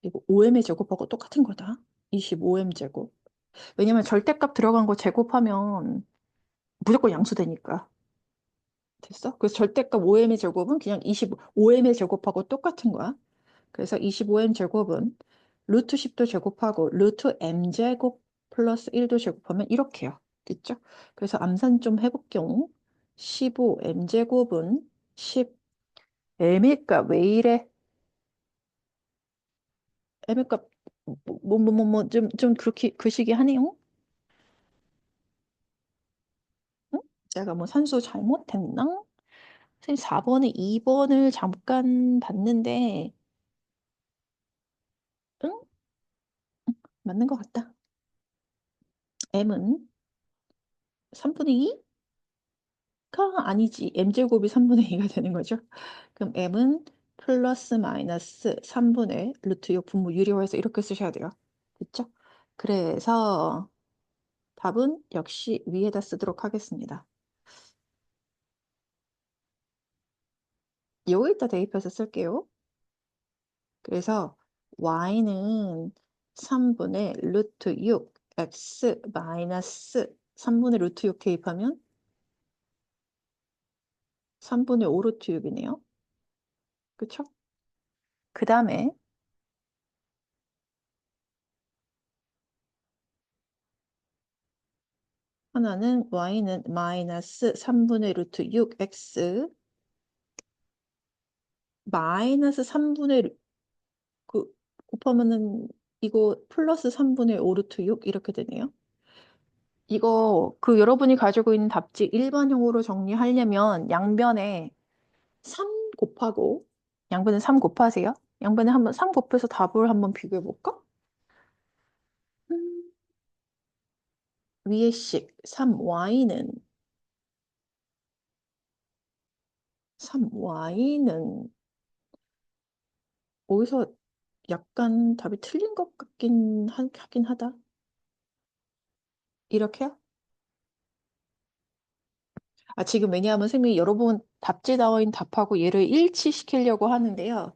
이거 5m의 제곱하고 똑같은 거다. 25m 제곱. 왜냐면 절대값 들어간 거 제곱하면 무조건 양수되니까. 됐어? 그래서 절대값 5m의 제곱은 그냥 25m의 제곱하고 똑같은 거야. 그래서 25m 제곱은 루트 10도 제곱하고 루트 m 제곱 플러스 1도 제곱하면 이렇게요. 됐죠? 그래서 암산 좀 해볼게요. 15m 제곱은 10 m일까? 왜 이래? m일까? 좀 그렇게 그시기 하네요. 응? 제가 뭐 산수 잘못했나? 선생님 4번에 2번을 잠깐 봤는데, 응? 맞는 것 같다. m은 3분의 2가 아니지. m제곱이 3분의 2가 되는 거죠. 그럼 m은 플러스 마이너스 3분의 루트 6 분모 유리화해서 이렇게 쓰셔야 돼요. 됐죠? 그래서 답은 역시 위에다 쓰도록 하겠습니다. 여기다 대입해서 쓸게요. 그래서 y는 3분의 루트 6 x 마이너스 3분의 루트 6 대입하면 3분의 5 루트 6이네요. 그쵸? 그 다음에 하나는 y는 마이너스 3분의 루트 6x 마이너스 3분의 그 곱하면은 이거 플러스 3분의 5 루트 6 이렇게 되네요. 이거 그 여러분이 가지고 있는 답지 일반형으로 정리하려면 양변에 3 곱하고 양변에 3 곱하세요. 양변에 한번 3 곱해서 답을 한번 비교해 볼까? 위에 식 3y는 어디서 약간 답이 틀린 것 같긴 하긴 하다. 이렇게요? 아, 지금 왜냐하면 선생님이 여러분 답지 나와 있는 답하고 얘를 일치시키려고 하는데요.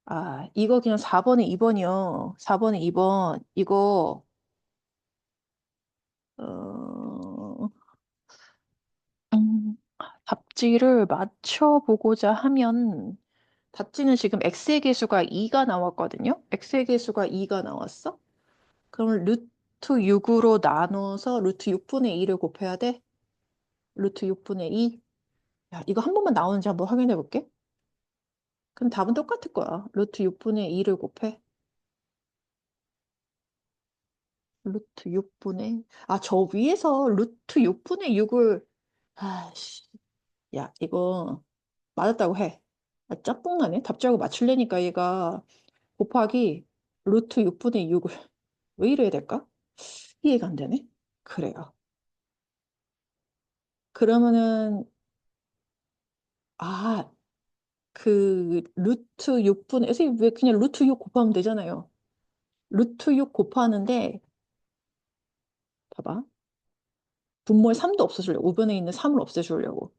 아, 이거 그냥 4번에 2번이요. 4번에 2번. 이거, 어, 음, 답지를 맞춰보고자 하면, 답지는 지금 x의 개수가 2가 나왔거든요. x의 개수가 2가 나왔어? 그럼 루트 6으로 나눠서 루트 6분의 2를 곱해야 돼? 루트 6분의 2? 야, 이거 한 번만 나오는지 한번 확인해 볼게. 그럼 답은 똑같을 거야. 루트 6분의 2를 곱해. 루트 6분의, 아, 저 위에서 루트 6분의 6을, 아씨, 야, 이거 맞았다고 해. 아, 짬뽕 나네. 답지하고 맞추려니까 얘가 곱하기 루트 6분의 6을 왜 이래야 될까? 이해가 안 되네. 그래요. 그러면은, 아, 그 루트 6분의, 선생님 왜 그냥 루트 6 곱하면 되잖아요. 루트 6 곱하는데, 봐봐. 분모에 3도 없애주려고. 5분에 있는 3을 없애주려고.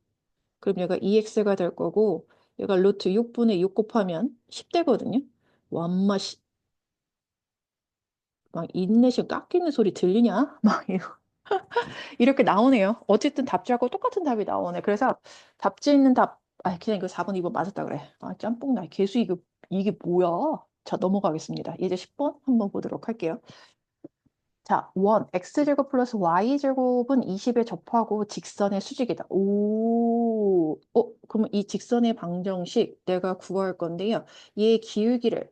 그럼 얘가 2x가 될 거고 얘가 루트 6분의 6 곱하면 10 되거든요. 완마 막 인내심 깎이는 소리 들리냐? 막 이렇게 나오네요. 어쨌든 답지하고 똑같은 답이 나오네. 그래서 답지 있는 답, 아 그냥 이거 4번, 2번 맞았다 그래. 아 짬뽕 나. 개수 이게 뭐야? 자 넘어가겠습니다. 이제 10번 한번 보도록 할게요. 자, 원 x제곱 플러스 y제곱은 20에 접하고 직선의 수직이다. 오, 그러면 이 직선의 방정식 내가 구할 건데요. 얘의 기울기를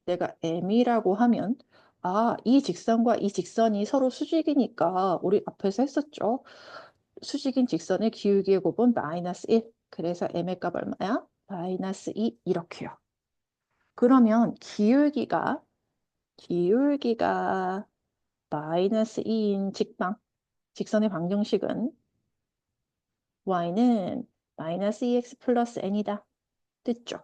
내가 m이라고 하면, 아, 이 직선과 이 직선이 서로 수직이니까 우리 앞에서 했었죠. 수직인 직선의 기울기의 곱은 마이너스 1. 그래서 m의 값 얼마야? 마이너스 2 이렇게요. 그러면 기울기가 마이너스 2인 직선의 방정식은 y는 마이너스 2x 플러스 n이다. 됐죠?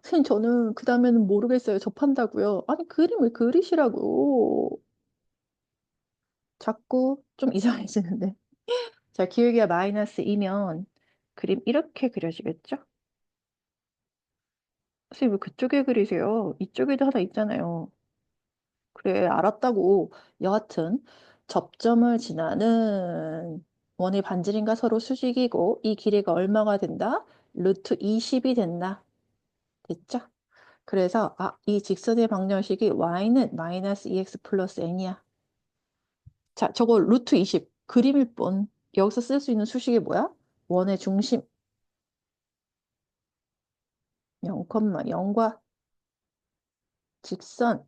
선생님 저는 그 다음에는 모르겠어요. 접한다고요. 아니 그림을 그리시라고. 자꾸 좀 이상해지는데. 자, 기울기가 마이너스 2면 그림 이렇게 그려지겠죠? 선생님 왜 그쪽에 그리세요? 이쪽에도 하나 있잖아요. 그래, 알았다고. 여하튼 접점을 지나는 원의 반지름과 서로 수직이고 이 길이가 얼마가 된다? 루트 20이 된다. 됐죠? 그래서 이 직선의 방정식이 y는 마이너스 2x 플러스 n이야. 자, 저거 루트 20 그림일 뿐. 여기서 쓸 수 있는 수식이 뭐야? 원의 중심 0,0과 직선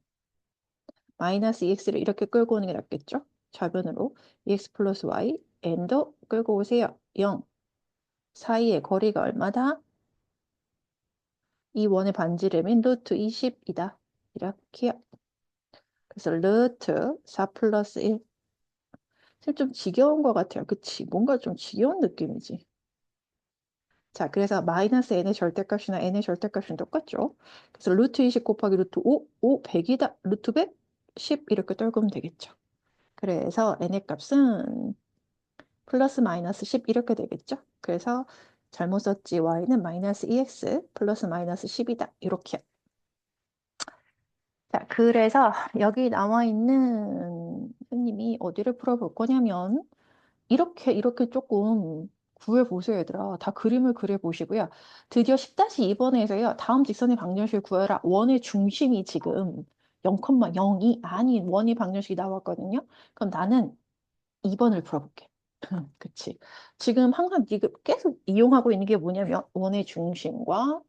마이너스 2x를 이렇게 끌고 오는 게 낫겠죠? 좌변으로 2x 플러스 y n도 끌고 오세요. 0 사이의 거리가 얼마다? 이 원의 반지름인 루트 20이다. 이렇게요. 그래서 루트 4 플러스 1. 좀 지겨운 것 같아요. 그치? 뭔가 좀 지겨운 느낌이지. 자, 그래서 마이너스 n의 절대값이나 n의 절대값은 똑같죠. 그래서 루트 20 곱하기 루트 5, 100이다. 루트 100, 10 이렇게 떨구면 되겠죠. 그래서 n의 값은 플러스 마이너스 10 이렇게 되겠죠. 그래서 잘못 썼지. y는 마이너스 2x 플러스 마이너스 10이다. 이렇게. 자, 그래서 여기 나와 있는 선생님이 어디를 풀어볼 거냐면 이렇게 조금 구해보세요, 얘들아. 다 그림을 그려보시고요. 드디어 10-2번에서요. 다음 직선의 방정식을 구해라. 원의 중심이 지금 0,0이 아닌 원의 방정식이 나왔거든요. 그럼 나는 2번을 풀어볼게. 그치. 지금 항상 네가 계속 이용하고 있는 게 뭐냐면 원의 중심과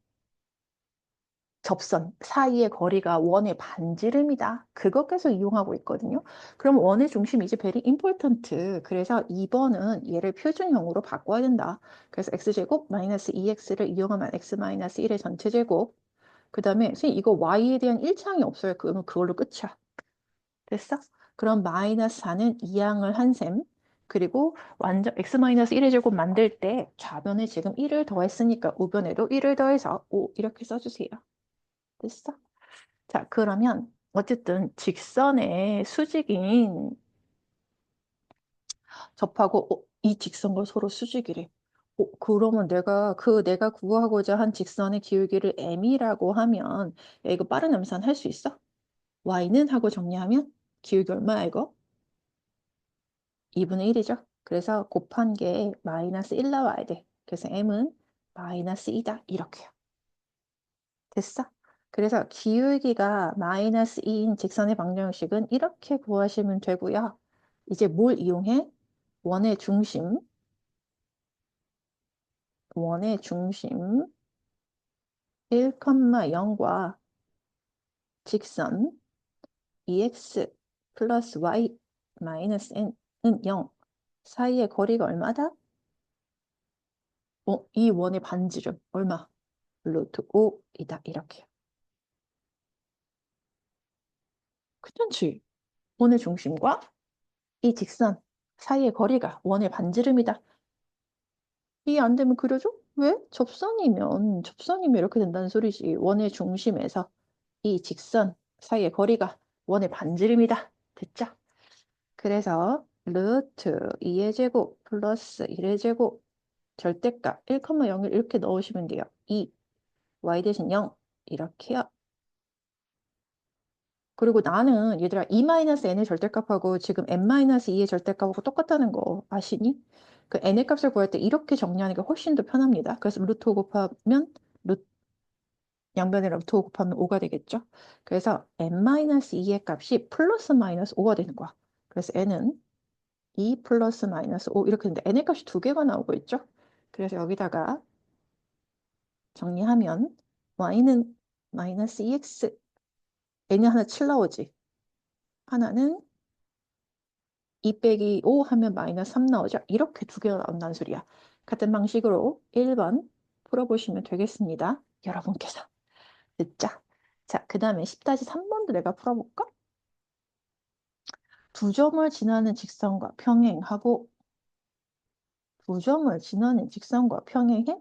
접선 사이의 거리가 원의 반지름이다. 그거 계속 이용하고 있거든요. 그럼 원의 중심이 이제 very important. 그래서 2번은 얘를 표준형으로 바꿔야 된다. 그래서 x제곱 마이너스 2x를 이용하면 x 마이너스 1의 전체 제곱. 그 다음에 선생님 이거 y에 대한 1차항이 없어요. 그러면 그걸로 끝이야. 됐어? 그럼 마이너스 4는 2항을 한 셈. 그리고 완전 x 마이너스 1의 제곱 만들 때 좌변에 지금 1을 더했으니까 우변에도 1을 더해서 5 이렇게 써주세요. 됐어? 자, 그러면 어쨌든 직선의 수직인 접하고 이 직선과 서로 수직이래. 그러면 내가 구하고자 한 직선의 기울기를 m이라고 하면 야, 이거 빠른 암산 할 수 있어? y는 하고 정리하면 기울기 얼마야 이거? 2분의 1이죠. 그래서 곱한 게 마이너스 1 나와야 돼. 그래서 m은 마이너스 2다. 이렇게요. 됐어? 그래서 기울기가 마이너스 2인 직선의 방정식은 이렇게 구하시면 되고요. 이제 뭘 이용해? 원의 중심, 원의 중심 1,0과 직선 2x 플러스 y 마이너스 n은 0 사이의 거리가 얼마다? 이 원의 반지름 얼마? 루트 5이다. 이렇게요. 괜찮지? 원의 중심과 이 직선 사이의 거리가 원의 반지름이다. 이해 안 되면 그려줘? 왜? 접선이면 이렇게 된다는 소리지. 원의 중심에서 이 직선 사이의 거리가 원의 반지름이다. 됐죠? 그래서 루트 2의 제곱 플러스 1의 제곱 절대값 1,0을 이렇게 넣으시면 돼요. 2, y 대신 0 이렇게요. 그리고 나는 얘들아 2-n의 절대값하고 지금 n-2의 절대값하고 똑같다는 거 아시니? 그 n의 값을 구할 때 이렇게 정리하는 게 훨씬 더 편합니다. 그래서 루트 5 곱하면 양변에 루트 5 곱하면 5가 되겠죠. 그래서 n-2의 값이 플러스 마이너스 5가 되는 거야. 그래서 n은 2 플러스 마이너스 5 이렇게 되는데 n의 값이 두 개가 나오고 있죠. 그래서 여기다가 정리하면 y는 마이너스 2x n이 하나 7 나오지. 하나는 2 빼기 5 하면 마이너스 3 나오죠. 이렇게 두 개가 나온다는 소리야. 같은 방식으로 1번 풀어보시면 되겠습니다. 여러분께서. 듣자. 자, 그 다음에 10-3번도 내가 풀어볼까? 두 점을 지나는 직선과 평행하고 두 점을 지나는 직선과 평행해?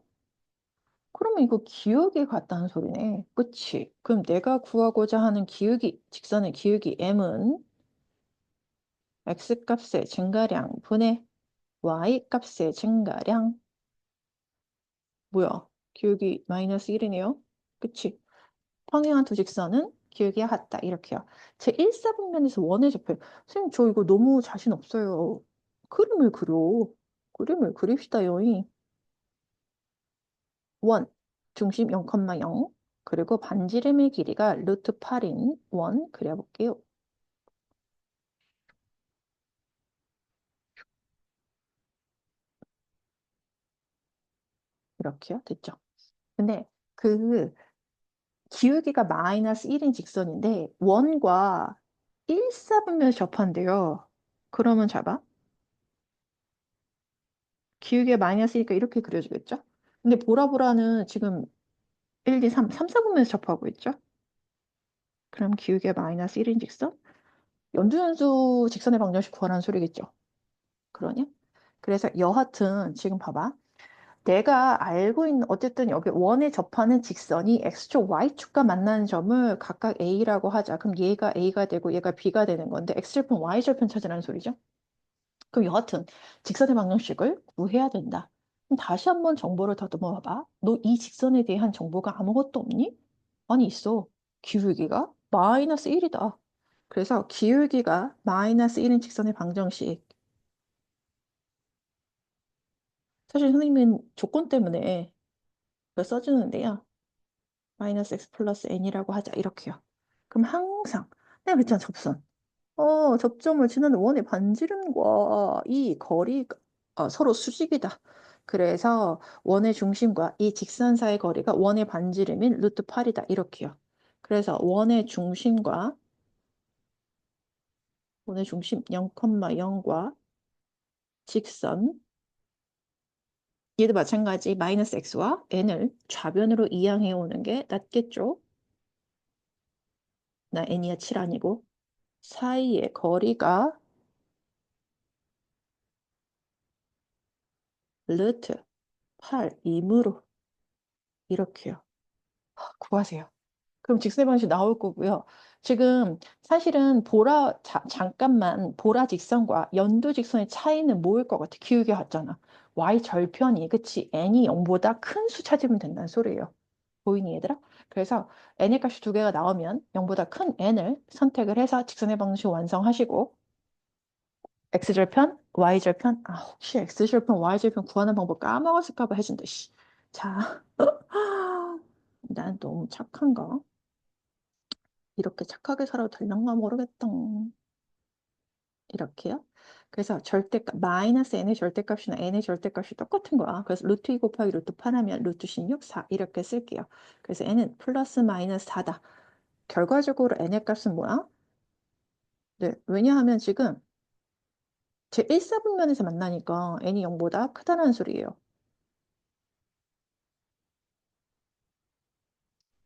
그러면 이거 기울기 같다는 소리네. 그치? 그럼 내가 구하고자 하는 기울기, 직선의 기울기 m은 x값의 증가량 분의 y값의 증가량 뭐야? 기울기 마이너스 1이네요. 그치? 평행한 두 직선은 기울기가 같다. 이렇게요. 제 1사분면에서 원의 접해. 선생님, 저 이거 너무 자신 없어요. 그림을 그려. 그림을 그립시다, 여이. 원, 중심 0,0. 그리고 반지름의 길이가 루트 8인 원 그려볼게요. 이렇게요. 됐죠? 근데 그 기울기가 마이너스 1인 직선인데 원과 1사분면에서 접한대요. 그러면 잡아. 기울기가 마이너스니까 이렇게 그려주겠죠? 근데 보라보라는 지금 1, 2, 3, 3, 4분면에서 접하고 있죠? 그럼 기울기가 마이너스 1인 직선? 연두연수 직선의 방정식 구하라는 소리겠죠? 그러냐? 그래서 여하튼 지금 봐봐. 내가 알고 있는 어쨌든 여기 원에 접하는 직선이 x축, y축과 만나는 점을 각각 a라고 하자. 그럼 얘가 a가 되고 얘가 b가 되는 건데 x절편, y절편 찾으라는 소리죠. 그럼 여하튼 직선의 방정식을 구해야 된다. 그럼 다시 한번 정보를 더듬어 봐봐. 너 이 직선에 대한 정보가 아무것도 없니? 아니 있어. 기울기가 마이너스 1이다. 그래서 기울기가 마이너스 1인 직선의 방정식. 사실 선생님은 조건 때문에 이걸 써주는데요. 마이너스 x 플러스 n이라고 하자. 이렇게요. 그럼 항상 내가 그랬잖아. 접선. 접점을 지나는 원의 반지름과 이 거리가 서로 수직이다. 그래서 원의 중심과 이 직선 사이의 거리가 원의 반지름인 루트 8이다. 이렇게요. 그래서 원의 중심 0,0과 직선 얘도 마찬가지 마이너스 x와 n을 좌변으로 이항해 오는 게 낫겠죠? 나 n이야 7 아니고 사이의 거리가 루트 8이므로 이렇게요. 구하세요. 그럼 직선의 방식 나올 거고요. 지금 사실은 잠깐만 보라 직선과 연두 직선의 차이는 뭐일 것 같아? 기울기 같잖아. y 절편이 그치? n이 0보다 큰 수 찾으면 된다는 소리예요. 보이니 얘들아? 그래서 n의 값이 두 개가 나오면 0보다 큰 n을 선택을 해서 직선의 방식 완성하시고 x절편, y절편 혹시 x절편, y절편 구하는 방법 까먹었을까 봐 해준다. 씨. 자, 난 너무 착한가? 이렇게 착하게 살아도 될랑가 모르겠다. 이렇게요. 그래서 절대값, 마이너스 n의 절대값이나 n의 절대값이 똑같은 거야. 그래서 루트 2 곱하기 루트 8 하면 루트 16, 4 이렇게 쓸게요. 그래서 n은 플러스 마이너스 4다. 결과적으로 n의 값은 뭐야? 네, 왜냐하면 지금 제 1사분면에서 만나니까 n이 0보다 크다는 소리예요.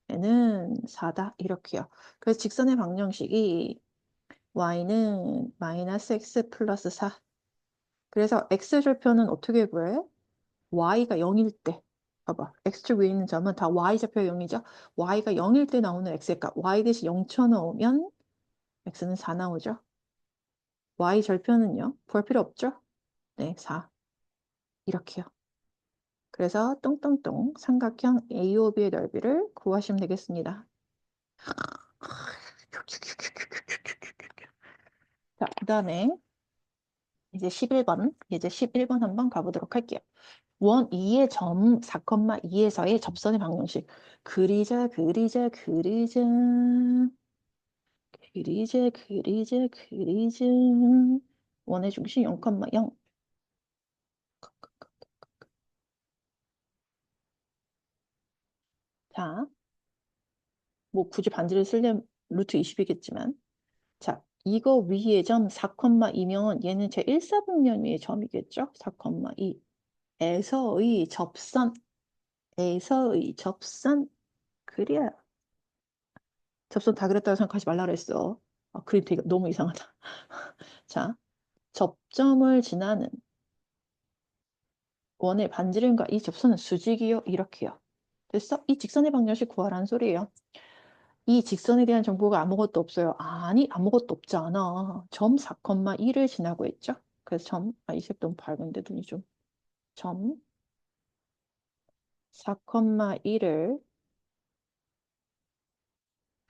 n은 4다. 이렇게요. 그래서 직선의 방정식이 y는 마이너스 x 플러스 4. 그래서 x절편은 어떻게 구해? y가 0일 때 봐봐. x축 위에 있는 점은 다 y좌표 0이죠. y가 0일 때 나오는 x의 값 y 대신 0 쳐넣으면 x는 4 나오죠. y절편은요. 구할 필요 없죠. 네, 4 이렇게요. 그래서 똥똥똥 삼각형 AOB의 넓이를 구하시면 되겠습니다. 자, 그 다음에 이제 11번 한번 가보도록 할게요. 원 2의 점 4,2에서의 접선의 방정식. 그리자, 그리자, 그리자. 그리자, 그리자, 그리자. 원의 중심 0,0. 자, 뭐 굳이 반지를 쓰려면 루트 20이겠지만. 자, 이거 위의 점 4,2면 얘는 제 1사분면 위의 점이겠죠? 4,2. 에서의 접선. 에서의 접선. 그래야. 접선 다 그랬다고 생각하지 말라 그랬어. 그림 되게 너무 이상하다. 자, 접점을 지나는 원의 반지름과 이 접선은 수직이요. 이렇게요. 됐어? 이 직선의 방정식 구하라는 소리예요. 이 직선에 대한 정보가 아무것도 없어요. 아니, 아무것도 없지 않아. 점 4,1을 지나고 있죠. 그래서 이 색 너무 밝은데 눈이 좀. 점 4,1을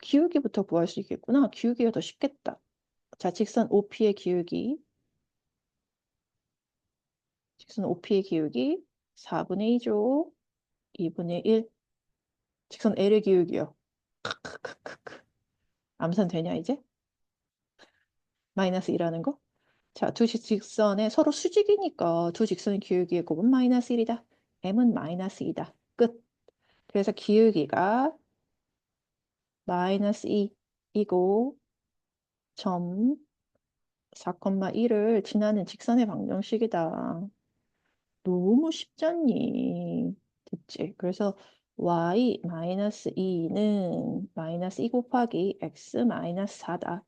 기울기부터 구할 수 있겠구나. 기울기가 더 쉽겠다. 자, 직선 OP의 기울기. 직선 OP의 기울기 4분의 2죠. 2분의 1. 직선 L의 기울기요. 크크크크크. 암산 되냐 이제? 마이너스 1하는 거? 자, 두 직선에 서로 수직이니까 두 직선의 기울기의 곱은 마이너스 1이다. m은 마이너스 2다. 끝. 그래서 기울기가 마이너스 2이고 점 4,1을 지나는 직선의 방정식이다. 너무 쉽잖니. 됐지? 그래서 y 마이너스 2는 마이너스 2 곱하기 x 마이너스 4다.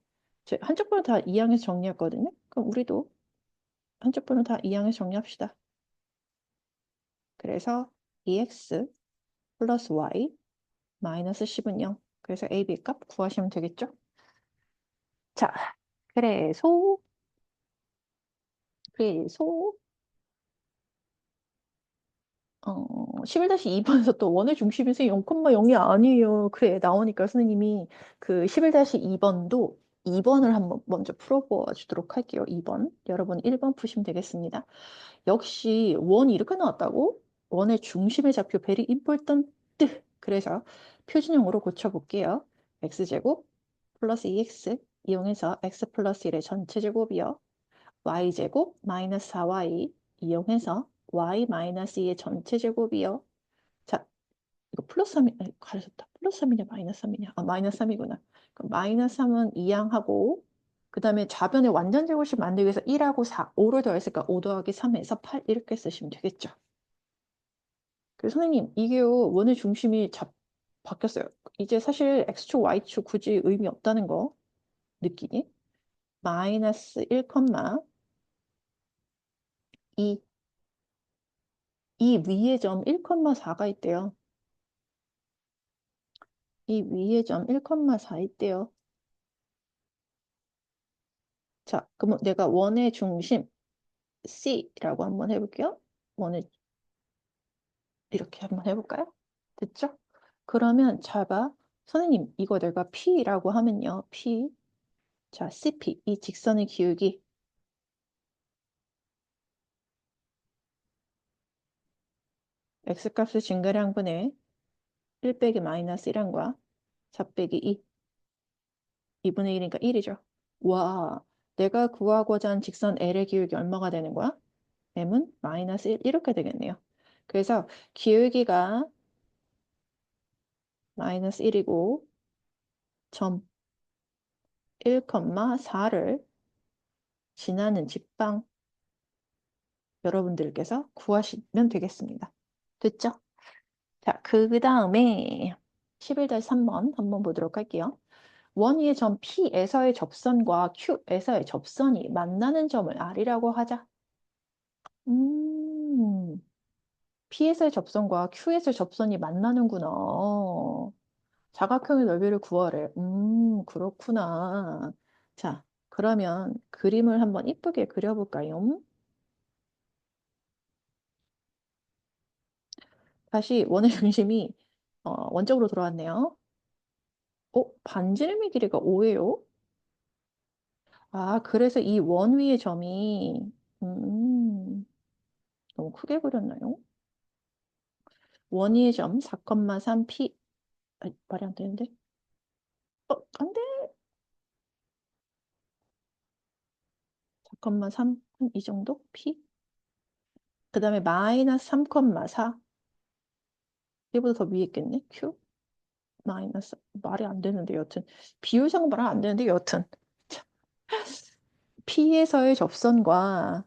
한쪽 번호 다 이항해서 정리했거든요. 그럼 우리도 한쪽 번호 다 이항해서 정리합시다. 그래서 2x 플러스 y 마이너스 10은 0. 그래서 a, b 값 구하시면 되겠죠? 자, 그래서 그래서 11-2번에서 또 원의 중심에서 0,0이 아니에요. 그래, 나오니까 선생님이 그 11-2번도 2번을 한번 먼저 풀어보아 주도록 할게요. 2번. 여러분 1번 푸시면 되겠습니다. 역시 원이 이렇게 나왔다고? 원의 중심의 좌표 very important. 그래서 표준형으로 고쳐볼게요. x제곱 플러스 2x 이용해서 x 플러스 1의 전체 제곱이요. y제곱 마이너스 4y 이용해서 y 마이너스 2의 전체 제곱이요. 자, 이거 플러스 3이, 가르쳤다. 플러스 3이냐, 마이너스 3이냐? 아, 마이너스 3이구나. 그럼 마이너스 3은 이항하고, 그 다음에 좌변의 완전 제곱식 만들기 위해서 1하고 4, 5를 더했으니까 5 더하기 3에서 8 이렇게 쓰시면 되겠죠. 그래서 선생님, 이게요, 원의 중심이 바뀌었어요. 이제 사실 x축, y축 굳이 의미 없다는 거 느끼니? 마이너스 1, 2, 이 위에 점 1,4가 있대요. 이 위에 점 1,4 있대요. 자, 그러면 내가 원의 중심 C라고 한번 해볼게요. 원의 이렇게 한번 해볼까요? 됐죠? 그러면 잘 봐. 선생님, 이거 내가 P라고 하면요. P. 자, CP. 이 직선의 기울기. X값의 증가량분의 1 빼기 마이너스 1항과 4 빼기 2. 2분의 1이니까 1이죠. 와, 내가 구하고자 한 직선 L의 기울기 얼마가 되는 거야? m은 마이너스 1 이렇게 되겠네요. 그래서 기울기가 마이너스 1이고 점 1,4를 지나는 직방 여러분들께서 구하시면 되겠습니다. 됐죠? 자, 그 다음에 11-3번 한번 보도록 할게요. 원위의 점 P에서의 접선과 Q에서의 접선이 만나는 점을 R이라고 하자. 음, P에서의 접선과 Q에서의 접선이 만나는구나. 사각형의 넓이를 구하래. 그렇구나. 자, 그러면 그림을 한번 이쁘게 그려볼까요? 다시 원의 중심이 원점으로 돌아왔네요. 반지름의 길이가 5예요? 아, 그래서 이 원 위의 점이 너무 크게 그렸나요? 원 위의 점 4,3p 말이 안 되는데? 안 돼. 4,3 이 정도? p? 그 다음에 마이너스 3,4 얘보다 더 위에 있겠네? q? 마이너스 말이 안 되는데 여튼 비율상 말은 안 되는데 여튼 참. P에서의 접선과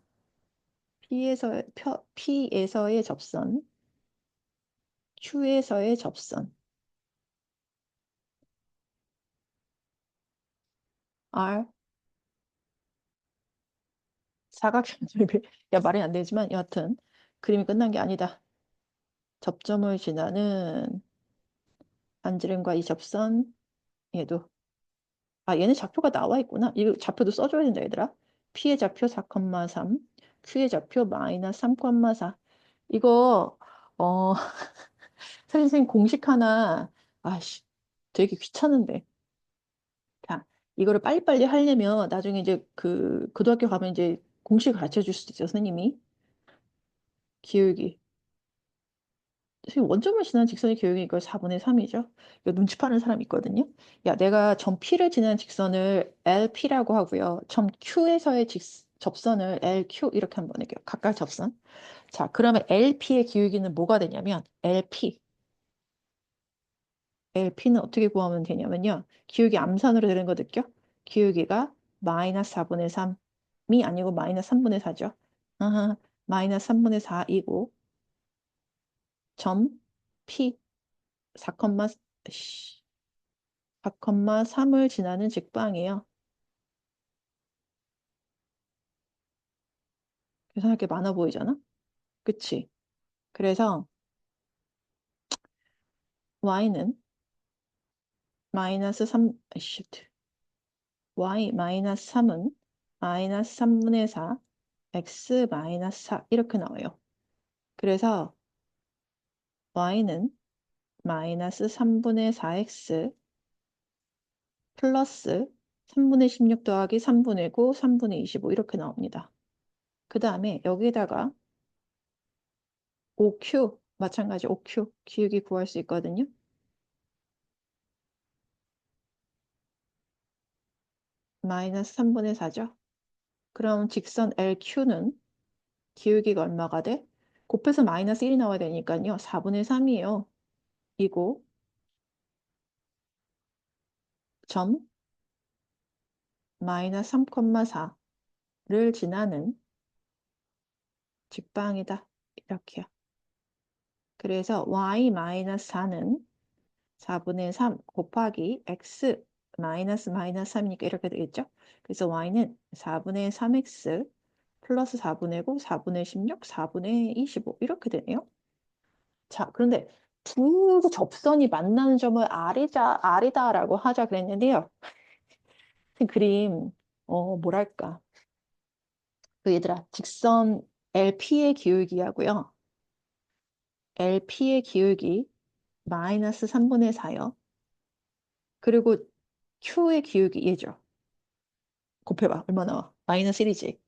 P에서의 접선 Q에서의 접선 R 사각형들이 야 말이 안 되지만 여하튼 그림이 끝난 게 아니다. 접점을 지나는 반지름과 이 접선 얘도 얘는 좌표가 나와 있구나. 이거 좌표도 써줘야 된다 얘들아. P의 좌표 4,3 Q의 좌표 마이너스 3,4 이거 선생님 공식 하나 아씨 되게 귀찮은데 자 이거를 빨리빨리 하려면 나중에 이제 그 고등학교 가면 이제 공식을 가르쳐 줄 수도 있죠 선생님이 기울기 선생님 원점을 지나는 직선의 기울기 이거 4분의 3이죠 이거 눈치 파는 사람 있거든요 야 내가 점 P를 지나는 직선을 LP라고 하고요 점 Q에서의 접선을 LQ 이렇게 한번 할게요 각각 접선 자 그러면 LP의 기울기는 뭐가 되냐면 LP는 어떻게 구하면 되냐면요. 기울기 암산으로 되는 거 느껴? 기울기가 마이너스 4분의 3이 아니고 마이너스 3분의 4죠. 아하, 마이너스 3분의 4이고 점 P 4, 4,3을 지나는 직방이에요. 계산할 게 많아 보이잖아? 그치? 그래서 y는 마이너스 3, y 마이너스 3은 마이너스 3분의 4, x 마이너스 4 이렇게 나와요. 그래서 y는 마이너스 3분의 4x 플러스 3분의 16 더하기 3분의 9, 3분의 25 이렇게 나옵니다. 그 다음에 여기다가 OQ 마찬가지 OQ 기울기 구할 수 있거든요. 마이너스 3분의 4죠. 그럼 직선 LQ는 기울기가 얼마가 돼? 곱해서 마이너스 1이 나와야 되니까요. 4분의 3이에요. 이고 점 마이너스 3,4를 지나는 직방이다. 이렇게요. 그래서 y 마이너스 4는 4분의 3 곱하기 x 마이너스 마이너스 3이니까 이렇게 되겠죠? 그래서 y는 4분의 3x 플러스 4분의 9, 4분의 16, 4분의 25 이렇게 되네요. 자, 그런데 두 접선이 만나는 점을 R이다라고 하자 그랬는데요. 그림, 뭐랄까. 그 얘들아, 직선 LP의 기울기하고요. LP의 기울기 마이너스 3분의 4요. 그리고 Q의 기울기 얘죠. 곱해봐. 얼마 나와? 마이너스 1이지.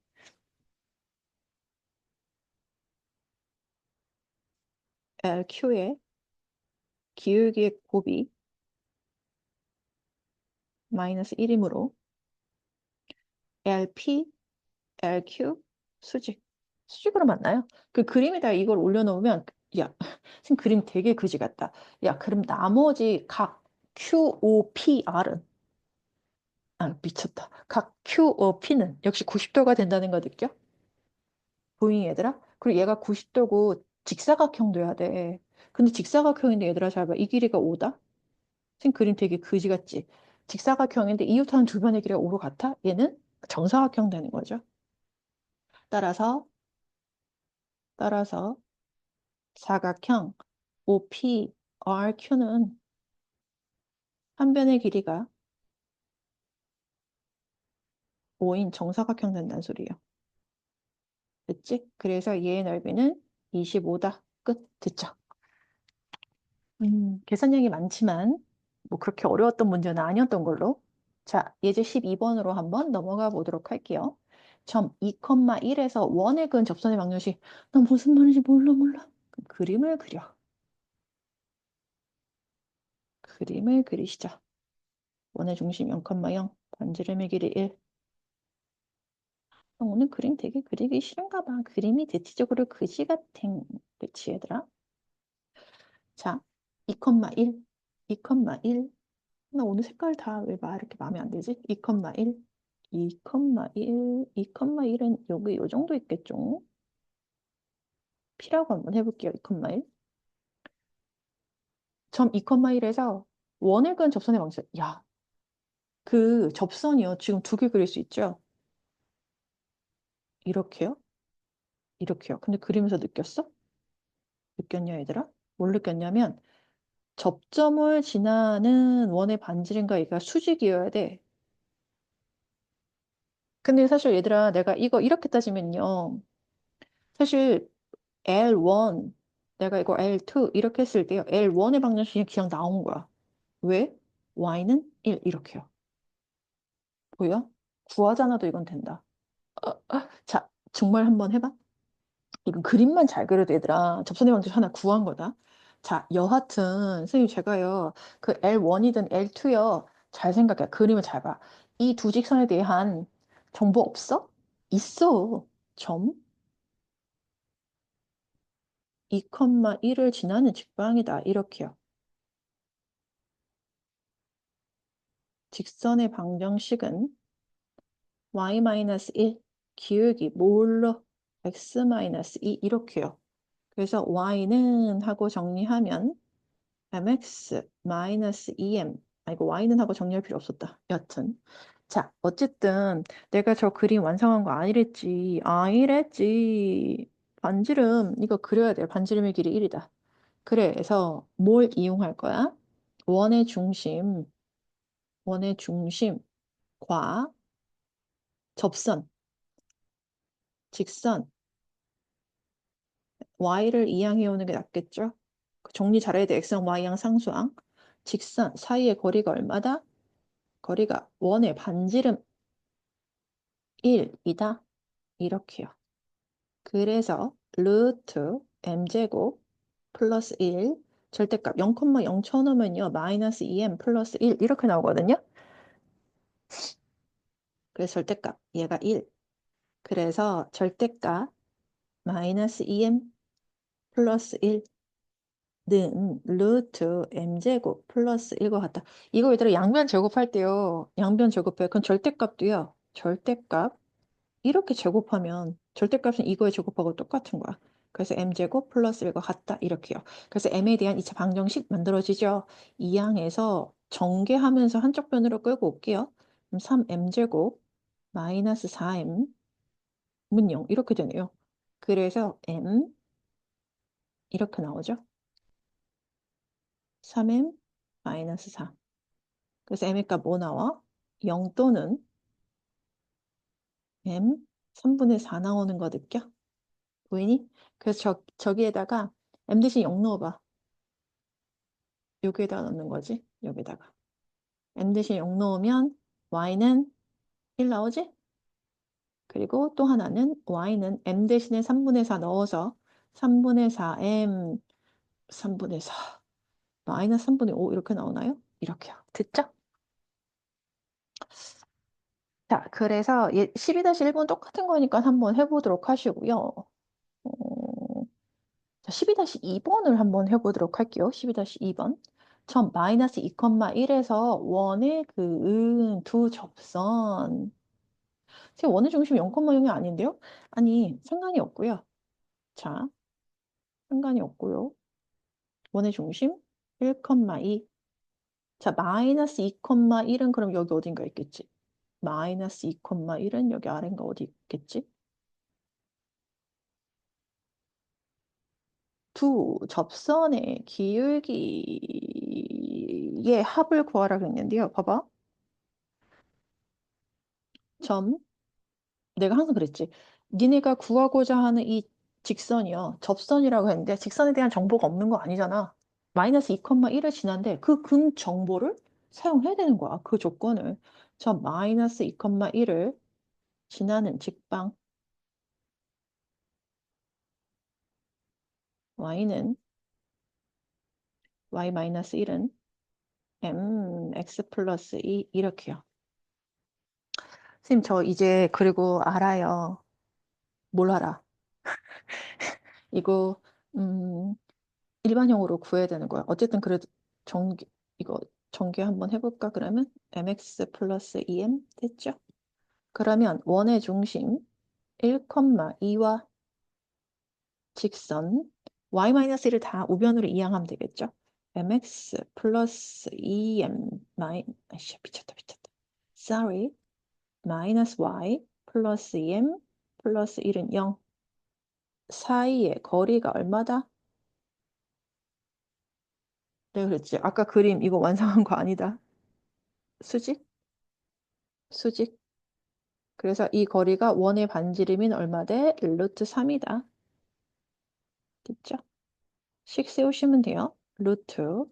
LQ의 기울기의 곱이 마이너스 1이므로 LP, LQ, 수직. 수직으로 만나요? 그 그림에다 이걸 올려놓으면 야, 지금 그림 되게 그지 같다. 야, 그럼 나머지 각 QOPR은 아, 미쳤다. 각 QOP는 역시 90도가 된다는 거 느껴? 보이니 얘들아? 그리고 얘가 90도고 직사각형도 해야 돼. 근데 직사각형인데 얘들아 잘 봐. 이 길이가 5다? 지금 그림 되게 그지 같지? 직사각형인데 이웃하는 두 변의 길이가 5로 같아? 얘는 정사각형 되는 거죠. 따라서 따라서 사각형 OPRQ는 한 변의 길이가 5인 정사각형 된다는 소리예요. 됐지? 그래서 얘의 넓이는 25다. 끝. 됐죠? 계산량이 많지만 뭐 그렇게 어려웠던 문제는 아니었던 걸로. 자, 예제 12번으로 한번 넘어가 보도록 할게요. 점 2,1에서 원의 근 접선의 방정식. 나 무슨 말인지 몰라. 그림을 그려. 그림을 그리시죠. 원의 중심 0,0, 반지름의 길이 1. 오늘 그림 되게 그리기 싫은가 봐. 그림이 대체적으로 그지 같은. 그치, 얘들아? 자, 2,1, 2,1. 나 오늘 색깔 다 왜 이렇게 마음에 안 들지? 2,1, 2,1, 2,1은 여기 요 정도 있겠죠? P라고 한번 해볼게요. 2,1. 점 2,1에서 원을 그은 접선의 방식. 야, 그 접선이요. 지금 두 개 그릴 수 있죠? 이렇게요? 이렇게요. 근데 그리면서 느꼈어? 느꼈냐, 얘들아? 뭘 느꼈냐면 접점을 지나는 원의 반지름과 얘가 수직이어야 돼. 근데 사실 얘들아, 내가 이거 이렇게 따지면요. 사실 L1, 내가 이거 L2 이렇게 했을 때요. L1의 방정식이 그냥 나온 거야. 왜? Y는 1 이렇게요. 보여? 구하잖아도 이건 된다. 자, 정말 한번 해봐. 이건 그림만 잘 그려도 얘들아. 접선의 방정식 하나 구한 거다. 자, 여하튼 선생님 제가요. 그 L1이든 L2요. 잘 생각해. 그림을 잘 봐. 이 두 직선에 대한 정보 없어? 있어. 점 2,1을 지나는 직방이다. 이렇게요. 직선의 방정식은 y-1 기울기 뭘로? x 마이너스 2 이렇게요. 그래서 y는 하고 정리하면 mx 마이너스 2m 이거 y는 하고 정리할 필요 없었다. 여튼 자 어쨌든 내가 저 그림 완성한 거 아니랬지. 반지름 이거 그려야 돼요. 반지름의 길이 1이다. 그래서 뭘 이용할 거야? 원의 중심, 원의 중심과 접선, 직선, y를 이항해 오는 게 낫겠죠? 정리 잘해야 돼. x랑 y랑 상수항. 직선 사이의 거리가 얼마다? 거리가 원의 반지름 1이다. 이렇게요. 그래서 루트 m제곱 플러스 1 절대값 0,0 쳐놓으면요. 마이너스 2m 플러스 1 이렇게 나오거든요. 그래서 절대값 얘가 1. 그래서 절대값 마이너스 2m 플러스 1는 루트 m제곱 플러스 1과 같다. 이거 얘들아 양변 제곱할 때요. 양변 제곱해요. 그럼 절대값도요. 절대값 이렇게 제곱하면 절대값은 이거의 제곱하고 똑같은 거야. 그래서 m제곱 플러스 1과 같다. 이렇게요. 그래서 m에 대한 2차 방정식 만들어지죠. 이 항에서 전개하면서 한쪽 변으로 끌고 올게요. 그럼 3m제곱 마이너스 4m 문영 이렇게 되네요. 그래서 m 이렇게 나오죠. 3m 마이너스 4. 그래서 m의 값 뭐 나와? 0 또는 m 3분의 4 나오는 거 느껴? 보이니? 그래서 저기에다가 m 대신 0 넣어봐. 여기에다 넣는 거지. 여기다가. m 대신 0 넣으면 y는 1 나오지? 그리고 또 하나는 y는 m 대신에 3분의 4 넣어서 3분의 4m 3분의 4 마이너스 3분의 5 이렇게 나오나요? 이렇게요. 됐죠? 자, 그래서 12-1번 똑같은 거니까 한번 해보도록 하시고요. 자, 12-2번을 한번 해보도록 할게요. 12-2번. 전 마이너스 2,1에서 원의 두 접선. 지금 원의 중심 0,0이 아닌데요? 아니, 상관이 없고요. 자, 상관이 없고요. 원의 중심 1,2. 자, 마이너스 2,1은 그럼 여기 어딘가 있겠지? 마이너스 2,1은 여기 아래인가 어디 있겠지? 두 접선의 기울기의 합을 구하라 그랬는데요. 봐봐. 점. 내가 항상 그랬지. 니네가 구하고자 하는 이 직선이요. 접선이라고 했는데 직선에 대한 정보가 없는 거 아니잖아. 마이너스 2,1을 지난데 그 근 정보를 사용해야 되는 거야. 그 조건을. 점 마이너스 2,1을 지나는 직방 y는 y 마이너스 1은 mx 플러스 2 이렇게요. 선생님 저 이제 그리고 알아요. 뭘 알아? 이거 일반형으로 구해야 되는 거야. 어쨌든 그래도 이거 전개 한번 해볼까 그러면 mx 플러스 2m 됐죠? 그러면 원의 중심 1,2와 직선 y-1을 다 우변으로 이항하면 되겠죠? mx 플러스 2m 아이씨 미쳤다. sorry 마이너스 y 플러스 2m 플러스 1은 0 사이의 거리가 얼마다? 내가 그랬지. 아까 그림 이거 완성한 거 아니다. 수직? 수직. 그래서 이 거리가 원의 반지름인 얼마 대? 루트 3이다. 됐죠? 식 세우시면 돼요. 루트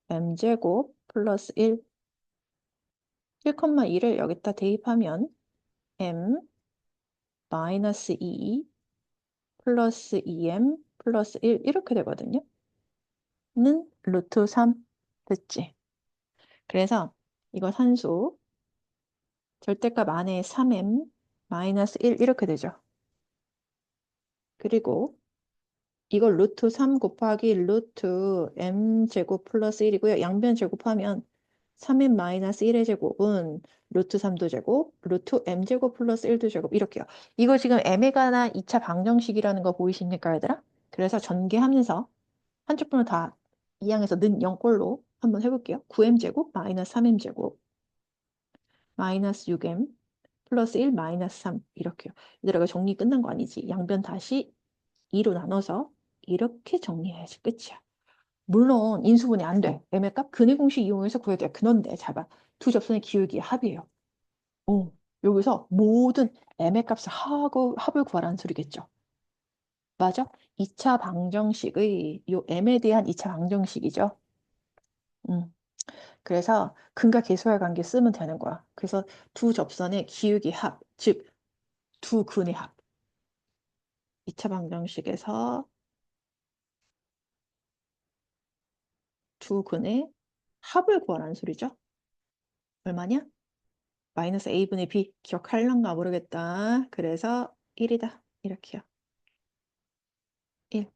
m제곱 플러스 1, 1,2를 여기다 대입하면 m 마이너스 2 플러스 2m 플러스 1 이렇게 되거든요. 는 루트 3 됐지? 그래서 이거 산수 절대값 안에 3m 마이너스 1 이렇게 되죠. 그리고 이걸 루트 3 곱하기 루트 m제곱 플러스 1이고요. 양변 제곱하면 3m 마이너스 1의 제곱은 루트 3도 제곱, 루트 m제곱 플러스 1도 제곱 이렇게요. 이거 지금 m에 관한 2차 방정식이라는 거 보이십니까, 얘들아? 그래서 전개하면서 한쪽 분을 다 이항에서 는 0꼴로 한번 해볼게요. 9m제곱 마이너스 3m제곱 마이너스 6m 플러스 1 마이너스 3 이렇게요. 얘들아, 정리 끝난 거 아니지? 양변 다시 2로 나눠서 이렇게 정리해야지 끝이야. 물론 인수분해 안 돼. m의 값 근의 공식 이용해서 구해야 돼. 그런데 잘 봐. 두 접선의 기울기의 합이에요. 여기서 모든 m의 값을 하고 합을 구하라는 소리겠죠. 맞아? 2차 방정식의 요 m에 대한 2차 방정식이죠. 음. 그래서 근과 계수할 관계 쓰면 되는 거야. 그래서 두 접선의 기울기 합, 즉 두 근의 합. 2차 방정식에서 두 근의 합을 구하라는 소리죠. 얼마냐? 마이너스 a분의 b. 기억할란가 모르겠다. 그래서 1이다. 이렇게요. 1.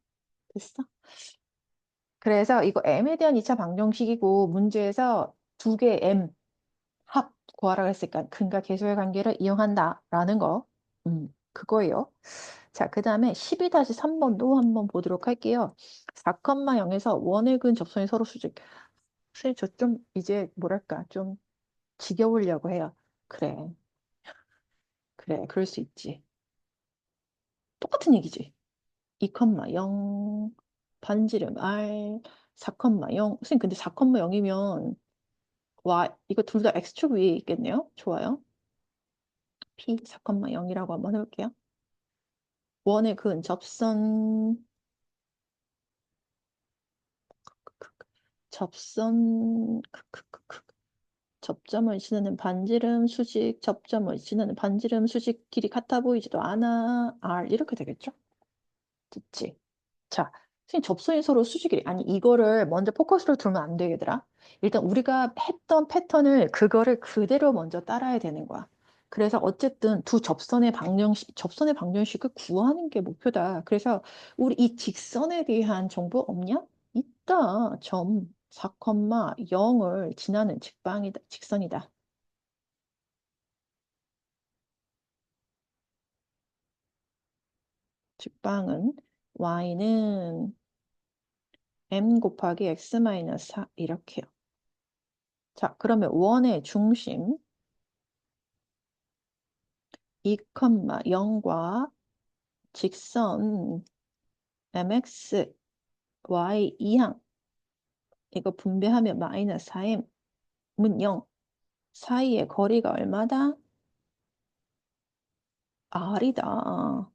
됐어? 그래서 이거 m에 대한 2차 방정식이고 문제에서 두 개 m 합 구하라고 했으니까 근과 계수의 관계를 이용한다라는 거. 그거예요. 자, 그 다음에 12-3번도 한번 보도록 할게요. 4,0에서 원의 근 접선이 서로 수직. 선생님, 저 좀 이제 뭐랄까 좀 지겨우려고 해요. 그래, 그래, 그럴 수 있지. 똑같은 얘기지. 2,0 반지름 R 4,0 선생님, 근데 4,0이면 와, 이거 둘 다 x축 위에 있겠네요. 좋아요. P 4,0이라고 한번 해볼게요. 원의 근 접선 접선 접점을 지나는 반지름 수직 접점을 지나는 반지름 수직 길이 같아 보이지도 않아. R 이렇게 되겠죠? 됐지? 자, 선생님 접선이 서로 수직이래. 아니 이거를 먼저 포커스로 두면 안 되겠더라. 일단 우리가 했던 패턴을 그거를 그대로 먼저 따라야 되는 거야. 그래서 어쨌든 두 접선의 방정식을 구하는 게 목표다. 그래서 우리 이 직선에 대한 정보 없냐? 있다. 점 4,0을 지나는 직선이다. 직방은 y는 m 곱하기 x 마이너스 4 이렇게요. 자, 그러면 원의 중심 2,0과 직선 mx, y 이항 이거 분배하면 마이너스 4m은 0 사이의 거리가 얼마다? r이다.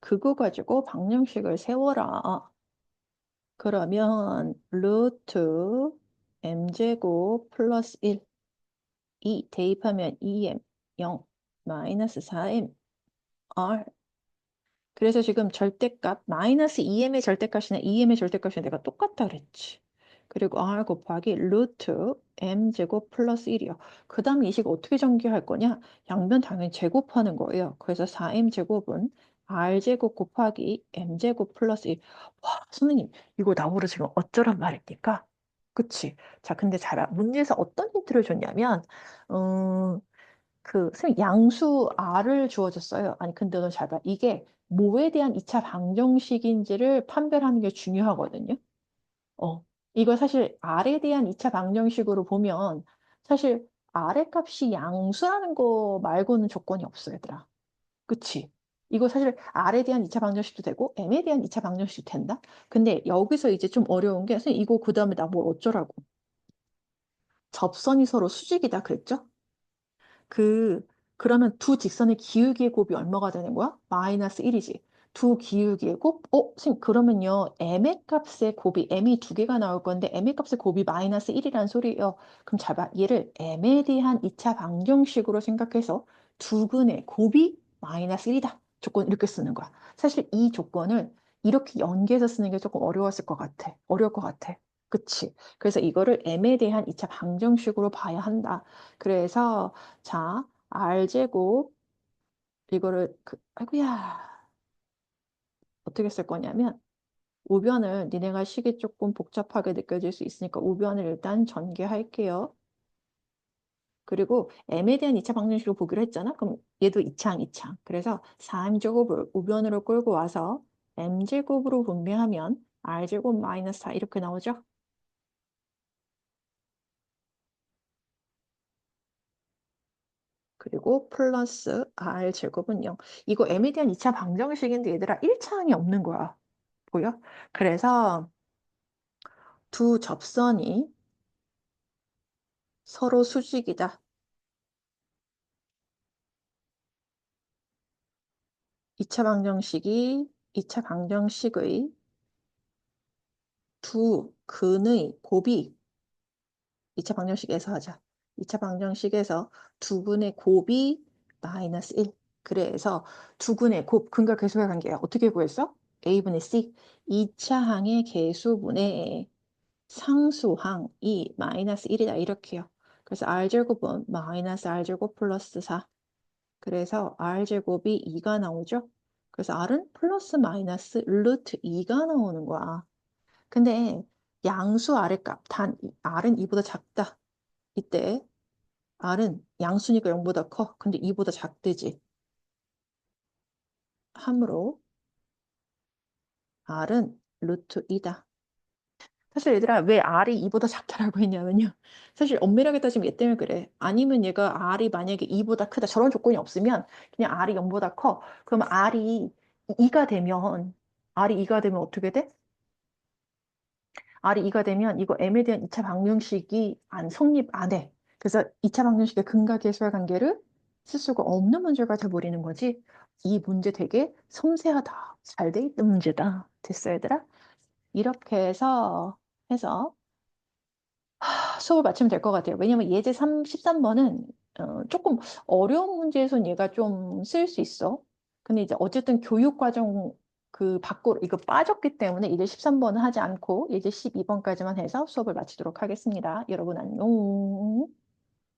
그거 가지고 방정식을 세워라. 그러면 루트 m제곱 플러스 1 2 대입하면 2m 0 마이너스 4m r 그래서 지금 절대값 마이너스 2m의 절대값이나 2m의 절대값이 내가 똑같다 그랬지. 그리고 r 곱하기 루트 m제곱 플러스 1이요. 그 다음 이식 어떻게 전개할 거냐? 양변 당연히 제곱하는 거예요. 그래서 4m제곱은 r제곱 곱하기 m제곱 플러스 1. 와, 선생님, 이거 나보고 지금 어쩌란 말입니까? 그치? 자, 근데 잘 봐. 문제에서 어떤 힌트를 줬냐면, 선생님 양수 R을 주어졌어요. 아니, 근데 너 잘 봐. 이게 뭐에 대한 2차 방정식인지를 판별하는 게 중요하거든요. 어, 이거 사실 R에 대한 2차 방정식으로 보면 사실 R의 값이 양수라는 거 말고는 조건이 없어요, 얘들아. 그치? 이거 사실 R에 대한 2차 방정식도 되고 M에 대한 2차 방정식도 된다? 근데 여기서 이제 좀 어려운 게 선생님 이거 그 다음에 나 뭐 어쩌라고. 접선이 서로 수직이다 그랬죠? 그, 그러면 두 직선의 기울기의 곱이 얼마가 되는 거야? 마이너스 1이지. 두 기울기의 곱? 선생님, 그러면요. m의 값의 곱이, m이 두 개가 나올 건데, m의 값의 곱이 마이너스 1이라는 소리예요. 그럼 잘 봐. 얘를 m에 대한 2차 방정식으로 생각해서 두 근의 곱이 마이너스 1이다. 조건 이렇게 쓰는 거야. 사실 이 조건을 이렇게 연계해서 쓰는 게 조금 어려웠을 것 같아. 어려울 것 같아. 그치? 그래서 이거를 m에 대한 2차 방정식으로 봐야 한다. 그래서 자, R제곱 이거를 아이고야 어떻게 쓸 거냐면 우변을 니네가 식이 조금 복잡하게 느껴질 수 있으니까 우변을 일단 전개할게요. 그리고 m에 대한 2차 방정식으로 보기로 했잖아. 그럼 얘도 2창, 2창. 그래서 4m제곱을 우변으로 끌고 와서 m제곱으로 분배하면 r제곱 마이너스 4 이렇게 나오죠. 그리고 플러스 r제곱은 0. 이거 m에 대한 2차 방정식인데 얘들아 1차항이 없는 거야. 보여? 그래서 두 접선이 서로 수직이다. 2차 방정식의 두 근의 곱이 2차 방정식에서 하자. 2차 방정식에서 두 근의 곱이 마이너스 1. 그래서 두 근의 곱, 근과 계수의 관계야. 어떻게 구했어? A분의 C. 2차 항의 계수분의 상수항이 마이너스 1이다. 이렇게요. 그래서 R제곱은 마이너스 R제곱 플러스 4. 그래서 R제곱이 2가 나오죠? 그래서 R은 플러스 마이너스 루트 2가 나오는 거야. 근데 양수 R의 값, R은 2보다 작다. 이때 R은 양수니까 0보다 커. 근데 2보다 작대지. 함으로 R은 루트 2다. 사실 얘들아 왜 R이 2보다 작다라고 했냐면요. 사실 엄밀하게 따지면 얘 때문에 그래. 아니면 얘가 R이 만약에 2보다 크다. 저런 조건이 없으면 그냥 R이 0보다 커. 그러면 R이 2가 되면 어떻게 돼? R이 2가 되면 이거 M에 대한 2차 방정식이 성립 안 해. 그래서 2차 방정식의 근과 계수의 관계를 쓸 수가 없는 문제가 돼버리는 거지. 이 문제 되게 섬세하다. 잘 돼 있는 문제다. 됐어, 얘들아? 이렇게 해서 수업을 마치면 될 것 같아요. 왜냐면 예제 13번은 조금 어려운 문제에선 얘가 좀 쓸 수 있어. 근데 이제 어쨌든 교육과정 그 밖으로 이거 빠졌기 때문에 예제 13번은 하지 않고 예제 12번까지만 해서 수업을 마치도록 하겠습니다. 여러분 안녕.